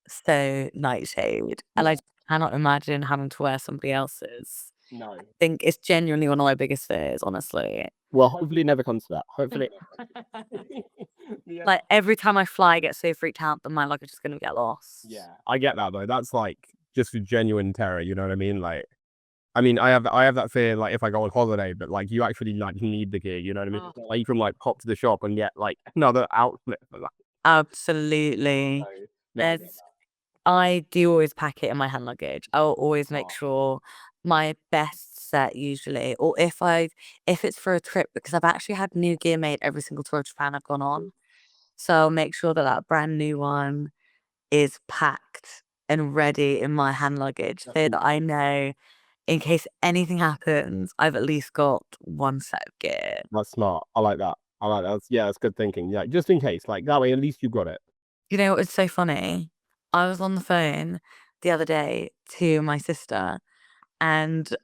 so Nightshade. And I Yeah. just cannot imagine having to wear somebody else's. No. Think it's genuinely one of my biggest fears, honestly. Well, hopefully it never comes to that. Hopefully. Yeah. Like, every time I fly, I get so freaked out that my luggage is gonna get lost. Yeah. I get that though. That's like just a genuine terror. You know what I mean? Like, I mean, I have that fear like if I go on holiday, but like you actually like need the gear. You know what I mean? Oh. It's not like you can like pop to the shop and get like another outfit for that. Absolutely. So, no, I get There's I do always pack it in my hand luggage. I'll always make that. sure my best set usually, or if it's for a trip, because I've actually had new gear made every single tour of Japan I've gone on. So I'll make sure that that brand new one is packed and ready in my hand luggage so that I know in case anything happens, I've at least got one set of gear. That's smart. I like that. I like that. That's good thinking. Yeah, just in case, like that way, at least you've got it. You know what's so funny? I was on the phone the other day to my sister and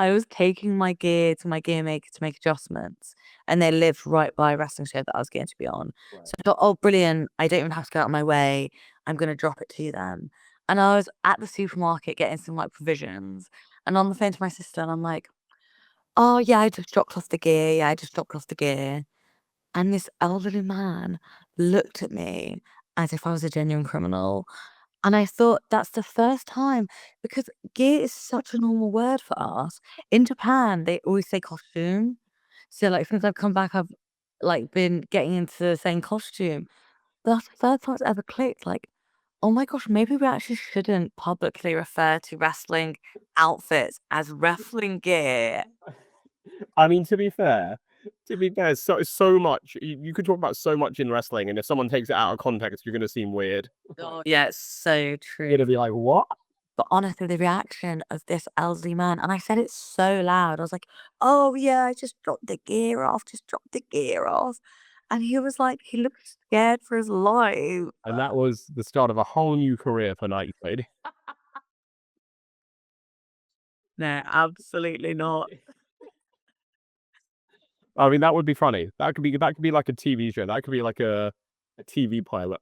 I was taking my gear to my gear maker to make adjustments, and they lived right by a wrestling show that I was going to be on. So I thought, oh, brilliant! I don't even have to go out of my way. I'm going to drop it to them. And I was at the supermarket getting some like provisions, and on the phone to my sister, and I'm like, oh yeah, I just dropped off the gear. Yeah, I just dropped off the gear. And this elderly man looked at me as if I was a genuine criminal. And I thought that's the first time because gear is such a normal word for us. In Japan, they always say costume. So like since I've come back, I've like been getting into saying costume. But that's the first time it's ever clicked. Like, oh my gosh, maybe we actually shouldn't publicly refer to wrestling outfits as wrestling gear. I mean, to be fair, so much you could talk about so much in wrestling, and if someone takes it out of context, you're gonna seem weird. Oh, yeah, it's so You're true. gonna be like, "What?" But honestly, the reaction of this elderly man, and I said it so loud. I was like, "Oh yeah, I just dropped the gear off. Just dropped the gear off," and he was like, he looked scared for his life. And that was the start of a whole new career for Nightshade. No, absolutely not. I mean, that would be funny. That could be like a TV show. That could be like a TV pilot.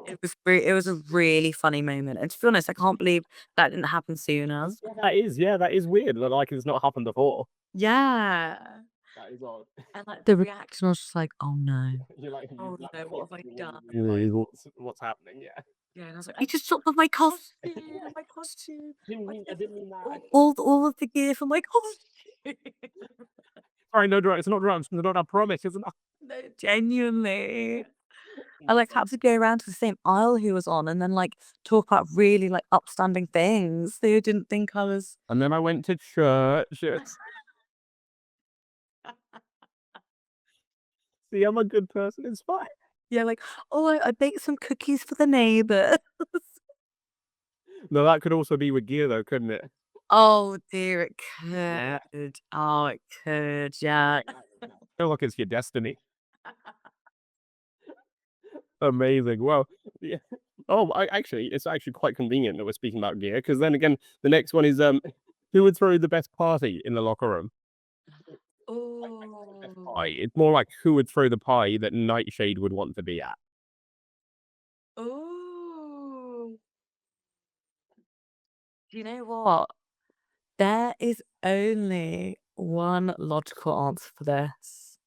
It was a really funny moment, and to be honest, I can't believe that didn't happen sooner. That is weird. Like it's not happened before. Yeah, That is odd. and like the reaction was just like, "Oh no, You're like, oh you like no, what clicked have I through one done?" of them, like, what's happening? Yeah. Yeah, and I was like, "I just dropped off my costume, my costume, I didn't mean that. all of the gear for my costume." Sorry, no drugs. It's not drugs. It's not. I promise. It's not. No, genuinely. I like had to go around to the same aisle he was on and then like talk about really like upstanding things. They didn't think I was And then I went to church. See, I'm a good person. It's fine. yeah, like, oh I baked some cookies for the neighbors. No, that could also be with gear, though, couldn't it? Oh dear, it could. Oh, it could, yeah. I feel like it's your destiny. Amazing. Well, yeah. Oh, it's actually quite convenient that we're speaking about gear because then again, the next one is who would throw the best party in the locker room? Best Oh. pie. It's more like who would throw the pie that Nightshade would want to be at. Oh. Do you know what? There is only one logical answer for this.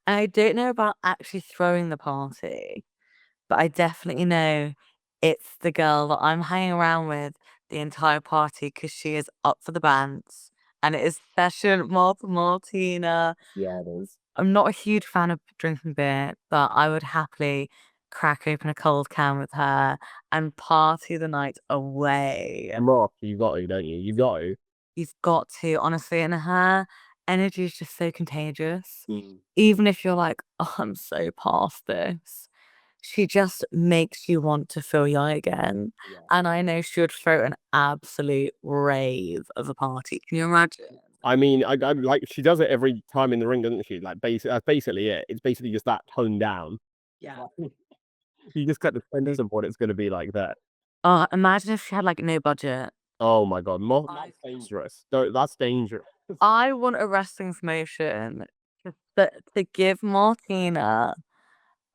I don't know about actually throwing the party, but I definitely know it's the girl that I'm hanging around with the entire party because she is up for the bands, and it is Session Martina. Yeah, it is. I'm not a huge fan of drinking beer, but I would happily crack open a cold can with her and party the night away. Mark, you got to, don't you? You got to. You've got to, honestly, and her energy is just so contagious. Mm. Even if you're like, "Oh, I'm so past this," she just makes you want to feel young again. Yeah. And I know she would throw an absolute rave of a party. Can you imagine? I mean, I like she does it every time in the ring, doesn't she? Like, that's basically it. It's basically just that toned down. Yeah. You just get the sense of what it's going to be like that. Imagine if she had like no budget. Oh my god, I that's dangerous. That's dangerous. I want a wrestling promotion to give Martina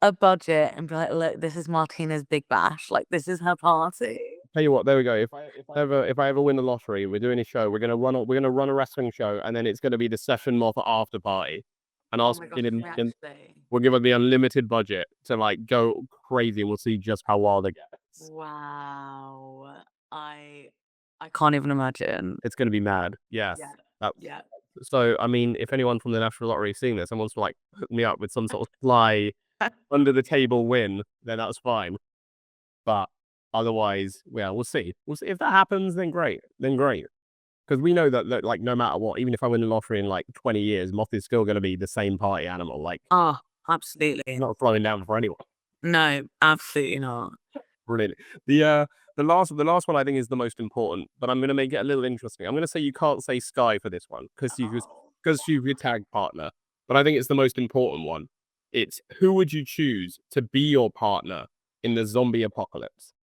a budget and be like, "Look, this is Martina's big bash. Like, this is her party." Tell you what, there we go. If I ever win the lottery, we're doing a show. We're gonna run a wrestling show, and then it's gonna be the Session Moth after party. And Oh I'll my spin gosh, in, we and actually. we'll give them the unlimited budget to like go crazy, and we'll see just how wild it gets. Wow. I I can't even imagine. It's gonna be mad. Yes. Yeah. That, Yeah. so I mean, if anyone from the National Lottery is seeing this and wants to like hook me up with some sort of sly under the table win, then that's fine. But otherwise, yeah, we'll see. We'll see if that happens. Then great. Then great. Because we know that like no matter what, even if I win the lottery in like 20 years, Moth is still going to be the same party animal. Like Oh, absolutely. not slowing down for anyone. No, absolutely not. Brilliant. The last one I think is the most important, but I'm going to make it a little interesting. I'm going to say you can't say Sky for this one because she's your tag partner. But I think it's the most important one. It's who would you choose to be your partner in the zombie apocalypse?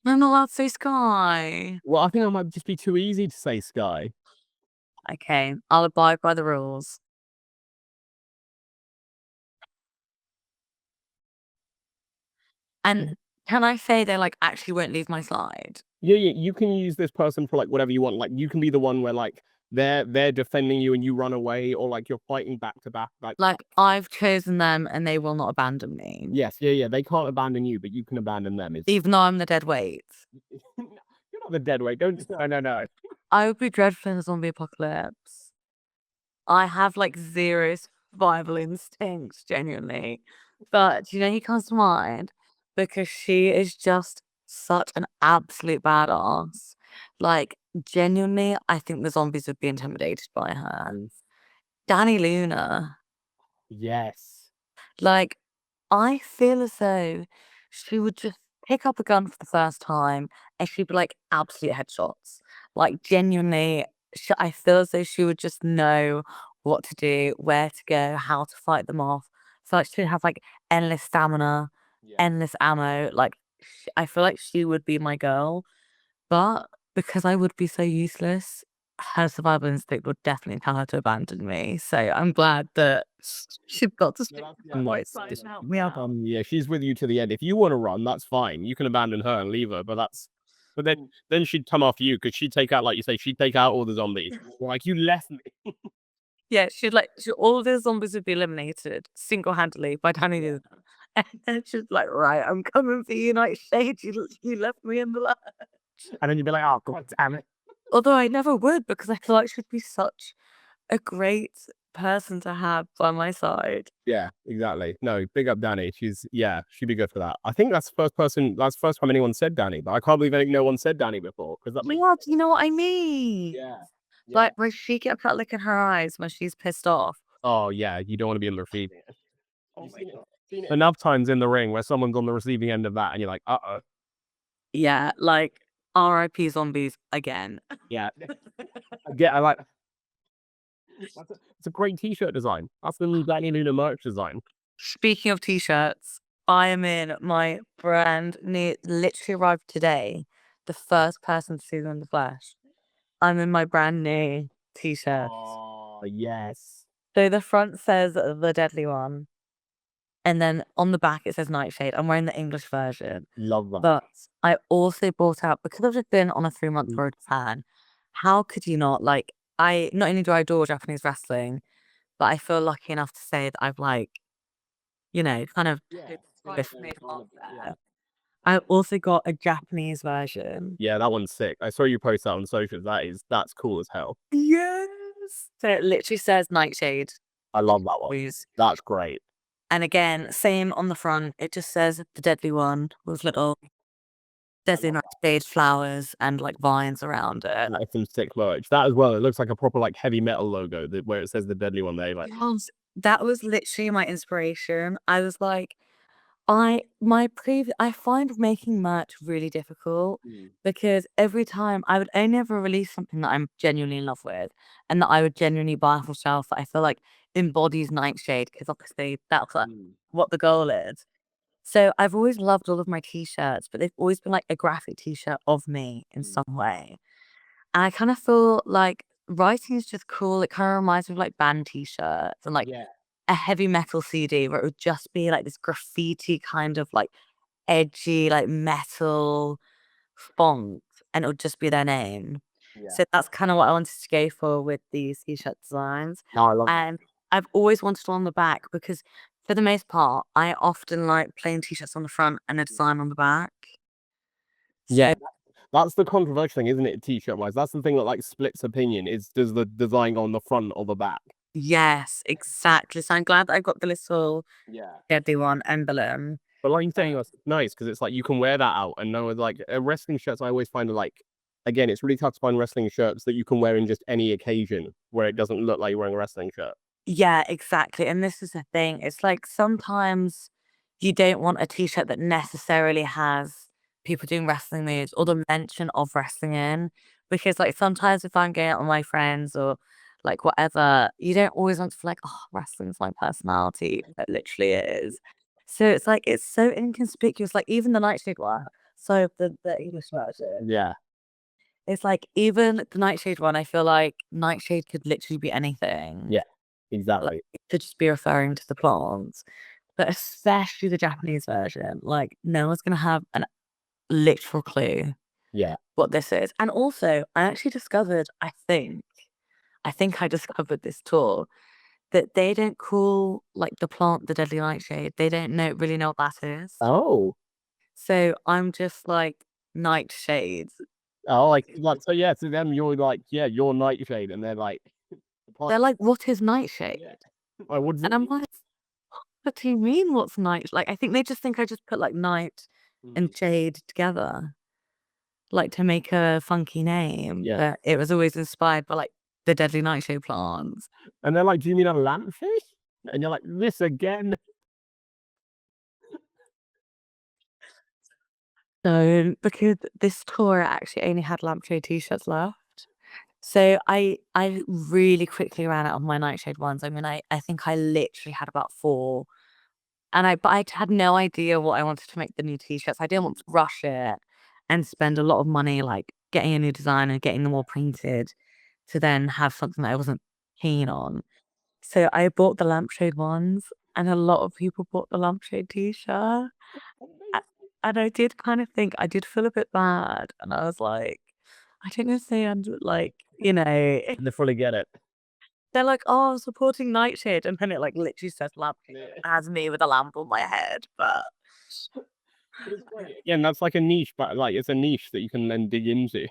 I'm not allowed to say Sky. Well, I think that might just be too easy to say Sky. Okay, I'll abide by the rules. And can I say they like actually won't leave my side? Yeah, yeah, you can use this person for like whatever you want. Like you can be the one where like they're defending you and you run away, or like you're fighting back to back. Like I've chosen them and they will not abandon me. Yes, yeah, yeah. They can't abandon you, but you can abandon them. It's Even though I'm the dead weight. you're not the dead weight. Don't no. I would be dreadful in a zombie apocalypse. I have like zero survival instincts, genuinely. But you know who comes to mind? Because she is just such an absolute badass. Like, genuinely, I think the zombies would be intimidated by her. Danny Luna. Yes. Like, I feel as though she would just pick up a gun for the first time and she'd be like absolute headshots. Like, genuinely, I feel as though she would just know what to do, where to go, how to fight them off. So like, she'd have like endless stamina, Yeah. endless ammo. Like, I feel like she would be my girl. But because I would be so useless, her survival instinct would definitely tell her to abandon me. So I'm glad that she got to stick Yeah, my side and help me out. yeah, she's with you to the end. If you want to run, that's fine. You can abandon her and leave her, but then she'd come after you because she'd take out, like you say, she'd take out all the zombies. Like you left me. Yeah, all the zombies would be eliminated single-handedly by Danny Luna. And then she's like, right, I'm coming for you, Nightshade. You left me in the lurch. And then you'd be like, oh god damn it. Although I never would because I feel like she'd be such a great person to have by my side. Yeah, exactly. No, big up Danny. She'd be good for that. I think that's the first time anyone said Danny, but I can't believe no one said Danny before. Because that Yeah, do you know what I mean? Yeah. Like, where she gets that look in her eyes when she's pissed off. Oh yeah, you don't want to be on the receiving end. Oh You've my seen it enough times in the ring where someone's on the receiving end of that and you're like, uh-oh. Yeah, like, RIP zombies again. Yeah. I like it's a great t-shirt design. That's the new Danny Luna merch design. Speaking of t-shirts, I am in my brand new, literally arrived today, the first person to see them in the flesh. I'm in my brand new t-shirt. Oh yes. So the front says the deadly one. And then on the back it says Nightshade. I'm wearing the English version. Love that. But I also bought out, because I've just been on a 3-month road to Japan, how could you not? Like, I not only do I adore Japanese wrestling, but I feel lucky enough to say that I've like, you know, kind of with me up there. I also got a Japanese version. Yeah, that one's sick. I saw you post that on socials. That's cool as hell. Yes. So it literally says Nightshade. I love that one. That's great. And again, same on the front. It just says the deadly one with little deadly Nightshade flowers and like vines around it. That's some sick merch. That as well. It looks like a proper like heavy metal logo where it says the deadly one there. Like That was literally my inspiration. I was like, I find making merch really difficult because every time I would only ever release something that I'm genuinely in love with and that I would genuinely buy off the shelf that I feel like embodies Nightshade, because obviously that's like what the goal is. So I've always loved all of my t-shirts, but they've always been like a graphic t-shirt of me in some way. And I kind of feel like writing is just cool. It kind of reminds me of like band t-shirts and like a heavy metal CD where it would just be like this graffiti kind of like edgy, like metal font, and it would just be their name. So that's kind of what I wanted to go for with these t-shirt designs. No, I love And I've always wanted one on the back because for the most part, I often like plain t-shirts on the front and a design on the back. Yeah, that's the controversial thing, isn't it? T-shirt wise, that's the thing that like splits opinion. Is does the design on the front or the back? Yes, exactly. So I'm glad that I got the little deadly one emblem. But like you saying, it's nice because it's like you can wear that out, and no, like wrestling shirts. I always find like, again, it's really tough to find wrestling shirts that you can wear in just any occasion where it doesn't look like you're wearing a wrestling shirt. Yeah, exactly. And this is the thing. It's like sometimes you don't want a t-shirt that necessarily has people doing wrestling moves or the mention of wrestling in. Because like sometimes if I'm going out with my friends or like whatever, you don't always want to feel like, oh, wrestling's my personality. It literally is. So it's like it's so inconspicuous. Like even the Nightshade one, So the English version. Yeah. It's like even the Nightshade one, I feel like Nightshade could literally be anything. Yeah. Like Exactly. it could just be referring to the plants. But especially the Japanese version, like no one's gonna have an literal clue Yeah. what this is. And also, I actually discovered, I think I discovered this tour that they don't call like the plant the deadly nightshade. They don't really know what that is. Oh. So I'm just like nightshade. Oh, like so yeah, to them you're like, yeah, you're Nightshade, and they're like They're like, what is nightshade? yeah. Like, what does And it I'm mean? like, what do you mean what's night? Like I think they just think I just put like night Mm. and shade together, like to make a funky name. Yeah. But it was always inspired by like the deadly nightshade plants. And they're like, "Do you mean a lampshade?" And you're like, "This again?" So because this tour actually only had lampshade t-shirts left. So I really quickly ran out of my nightshade ones. I mean, I think I literally had about 4, and but I had no idea what I wanted to make the new t-shirts. I didn't want to rush it and spend a lot of money, like, getting a new design and getting them all printed to then have something that I wasn't keen on. So I bought the lampshade ones, and a lot of people bought the lampshade t-shirt. A and I did kind of think I did feel a bit bad, and I was like, I don't understand, like, And they fully get it. they're like, "Oh, I'm supporting Nightshade," and then it, like, literally says lampshade Yeah. as me with a lamp on my head, but But it's great. Again, that's like a niche, but like it's a niche that you can then dig into.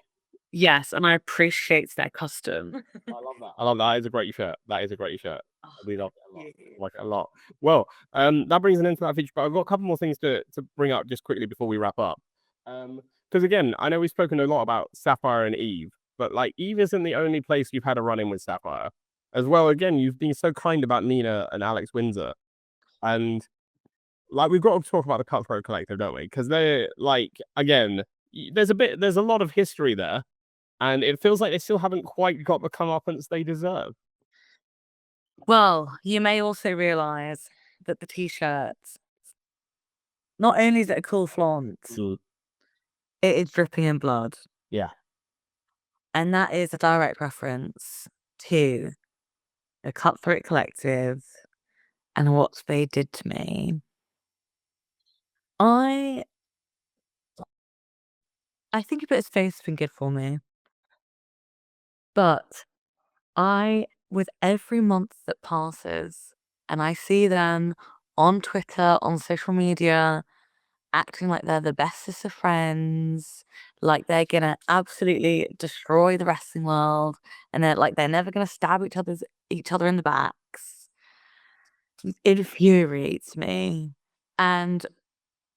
yes, and I appreciate their custom. I love that. I love that. That is a great shirt. That is a great shirt. Oh, We love it a lot. thank you. Like a lot. Well, that brings an end to that feature, but I've got a couple more things to bring up just quickly before we wrap up. Because again, I know we've spoken a lot about Sapphire and Eve, but like Eve isn't the only place you've had a run in with Sapphire. As well, again, you've been so kind about Nina and Alex Windsor. And like we've got to talk about the Cutthroat Collective, don't we? Because they're like, again, there's a lot of history there, and it feels like they still haven't quite got the comeuppance they deserve. Well, you may also realize that the t-shirts, not only is it a cool flaunt, Mm, it is dripping in blood, yeah. and that is a direct reference to the Cutthroat Collective and what they did to me. I I think a bit of space has been good for me, but with every month that passes and I see them on Twitter, on social media, acting like they're the bestest of friends, like they're gonna absolutely destroy the wrestling world, and they're never gonna stab each other in the backs. It infuriates me. And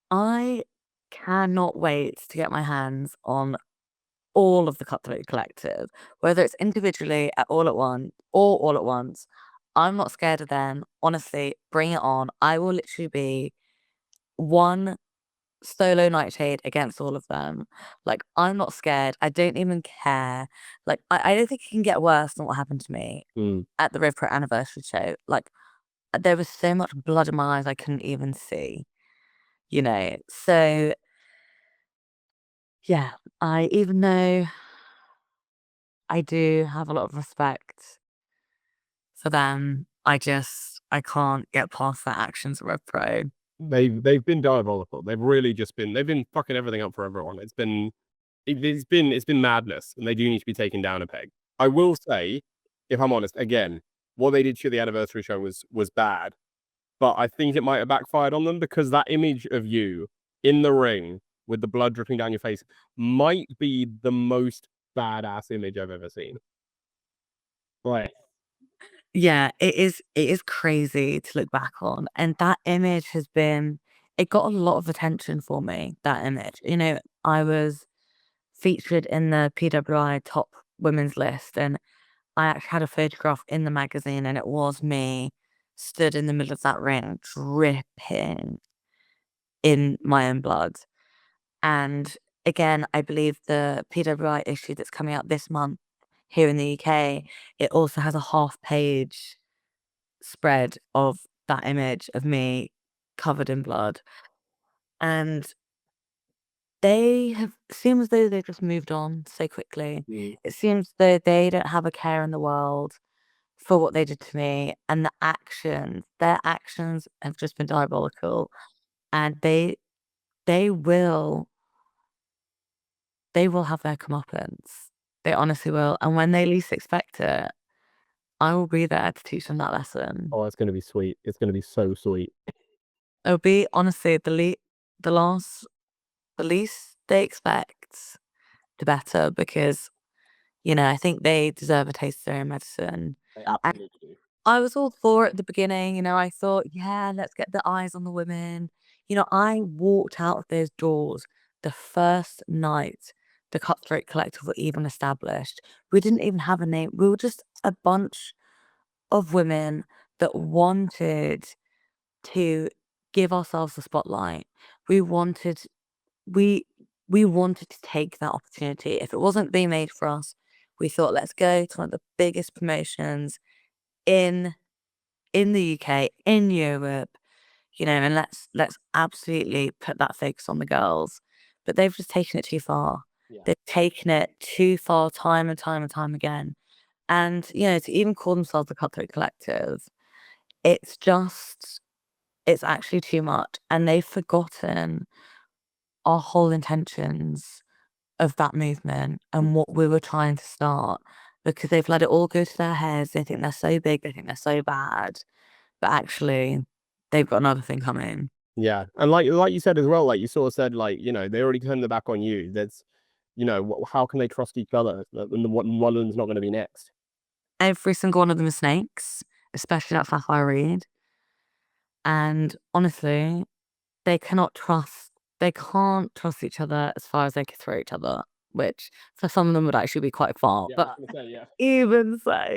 I cannot wait to get my hands on all of the Cutthroat Collective, whether it's individually at all at once or all at once. I'm not scared of them. Honestly, bring it on. I will literally be one solo Nightshade against all of them. Like, I'm not scared. I don't even care. Like, I don't think it can get worse than what happened to me Mm. at the RevPro anniversary show. Like, there was so much blood in my eyes I couldn't even see, you know? So, yeah, even though I do have a lot of respect for them, I can't get past their actions at RevPro. They've been diabolical. They've really just been they've been fucking everything up for everyone. It's been madness, and they do need to be taken down a peg. I will say, if I'm honest, again, what they did to the anniversary show was bad, but I think it might have backfired on them because that image of you in the ring with the blood dripping down your face might be the most badass image I've ever seen. Like, Yeah, it is crazy to look back on, and that image it got a lot of attention for me, that image. I was featured in the PWI top women's list, and I actually had a photograph in the magazine, and it was me stood in the middle of that ring, dripping in my own blood. And again, I believe the PWI issue that's coming out this month here in the UK, it also has a half page spread of that image of me covered in blood. And seems as though they've just moved on so quickly. Mm. It seems though they don't have a care in the world for what they did to me, and their actions have just been diabolical, and they will they will have their comeuppance. They honestly will, and when they least expect it, I will be there to teach them that lesson. Oh, it's gonna be sweet. It's gonna be so sweet. It'll be honestly the last the least they expect, the better, because I think they deserve a taste of their own medicine. They And absolutely do. I was all for it at the beginning. I thought, yeah, let's get the eyes on the women. I walked out of those doors the first night the Cutthroat Collective were even established. We didn't even have a name. We were just a bunch of women that wanted to give ourselves the spotlight. We wanted we we wanted to take that opportunity. If it wasn't being made for us, we thought, let's go to one of the biggest promotions in the UK, in Europe, and let's absolutely put that focus on the girls. But they've just taken it too far. Yeah. They've taken it too far time and time and time again. And, to even call themselves the Cutthroat Collective, it's just it's actually too much. And they've forgotten our whole intentions of that movement and what we were trying to start, because they've let it all go to their heads. They think they're so big, they think they're so bad, but actually they've got another thing coming. Yeah, and like you said as well, like you sort of said, like they already turned their back on you. That's how can they trust each other? One of them's not going to be next. Every single one of them is snakes, especially that Sapphire Reed. And honestly, they can't trust each other as far as they can throw each other, which for some of them would actually be quite far. Yeah, I was But gonna say, yeah. even so,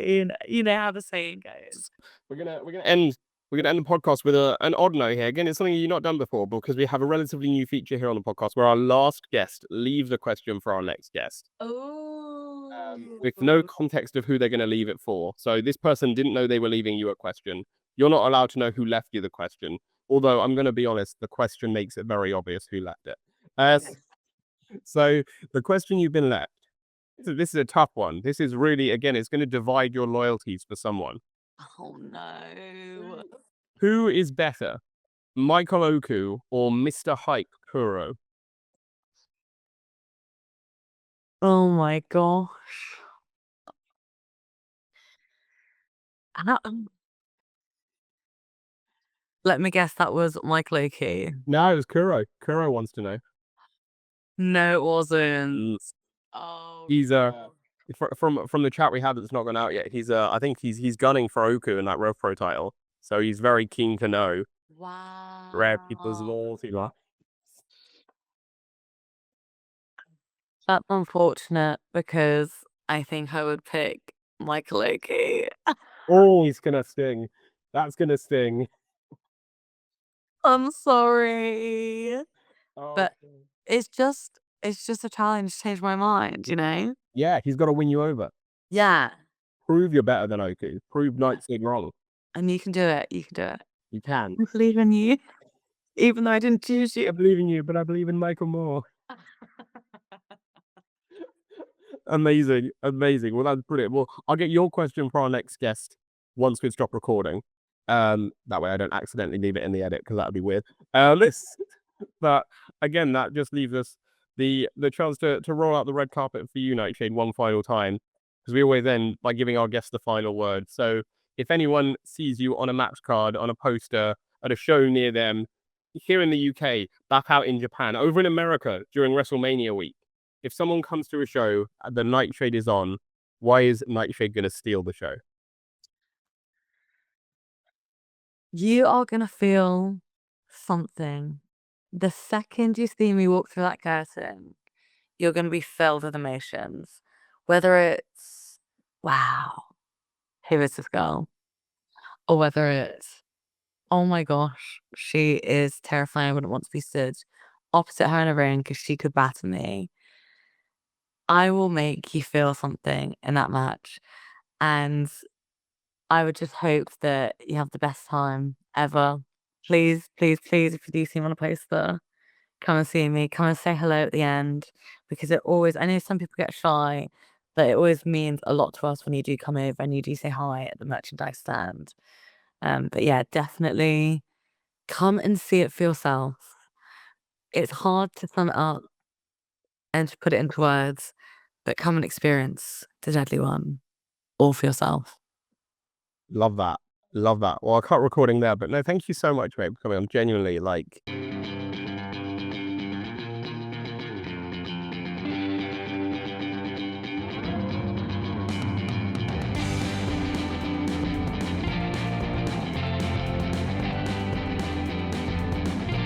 you know how the saying goes. We're gonna end the podcast with an odd note here. Again, it's something you've not done before because we have a relatively new feature here on the podcast where our last guest leaves the question for our next guest. With no context of who they're going to leave it for. So this person didn't know they were leaving you a question. You're not allowed to know who left you the question. Although I'm going to be honest, the question makes it very obvious who left it. So the question you've been left. This is a tough one. This is really, again, it's going to divide your loyalties for someone. Oh no. Who is better, Michael Oku or Mr. Hype Kuro? Oh my gosh. Let me guess, that was Mike Loki. No, it was Kuro. Kuro wants to know. No, it wasn't. Mm. Oh, He's from the chat we had that's not gone out yet. I think he's gunning for Oku in that RevPro title. So he's very keen to know rare people's wow. loyalty. Like. That's unfortunate because I think I would pick Michael Loki. Oh, he's gonna sting. That's gonna sting. I'm sorry. Oh, But it's just a challenge to change my mind, yeah, he's got to win you over. Yeah. Prove you're better than Oku. Prove Nightshade wrong. And you can do it. You can do it. You can. I believe in you, even though I didn't choose you. I believe in you, but I believe in Michael more. Amazing, amazing. Well, that's brilliant. Well, I'll get your question for our next guest once we stop recording. That way I don't accidentally leave it in the edit because that would be weird. But again, that just leaves us the chance to roll out the red carpet for you, Nightshade, one final time, because we always end by giving our guests the final word. So if anyone sees you on a match card, on a poster, at a show near them, here in the UK, back out in Japan, over in America during WrestleMania week, if someone comes to a show, the Nightshade is on, why is Nightshade going to steal the show? You are going to feel something. The second you see me walk through that curtain, you're going to be filled with emotions. Whether it's, wow, who is this girl? Or whether it's, oh my gosh, she is terrifying. I wouldn't want to be stood opposite her in a ring because she could batter me. I will make you feel something in that match. And I would just hope that you have the best time ever. Please, please, please, if you do see me on a poster, come and see me, come and say hello at the end, because it always, I know some people get shy, but it always means a lot to us when you do come over and you do say hi at the merchandise stand. But yeah, definitely come and see it for yourself. It's hard to sum it up and to put it into words, but come and experience the Deadly One all for yourself. Love that. Love that. Well, I can't recording there, but no, thank you so much, mate, for coming on. Genuinely, like,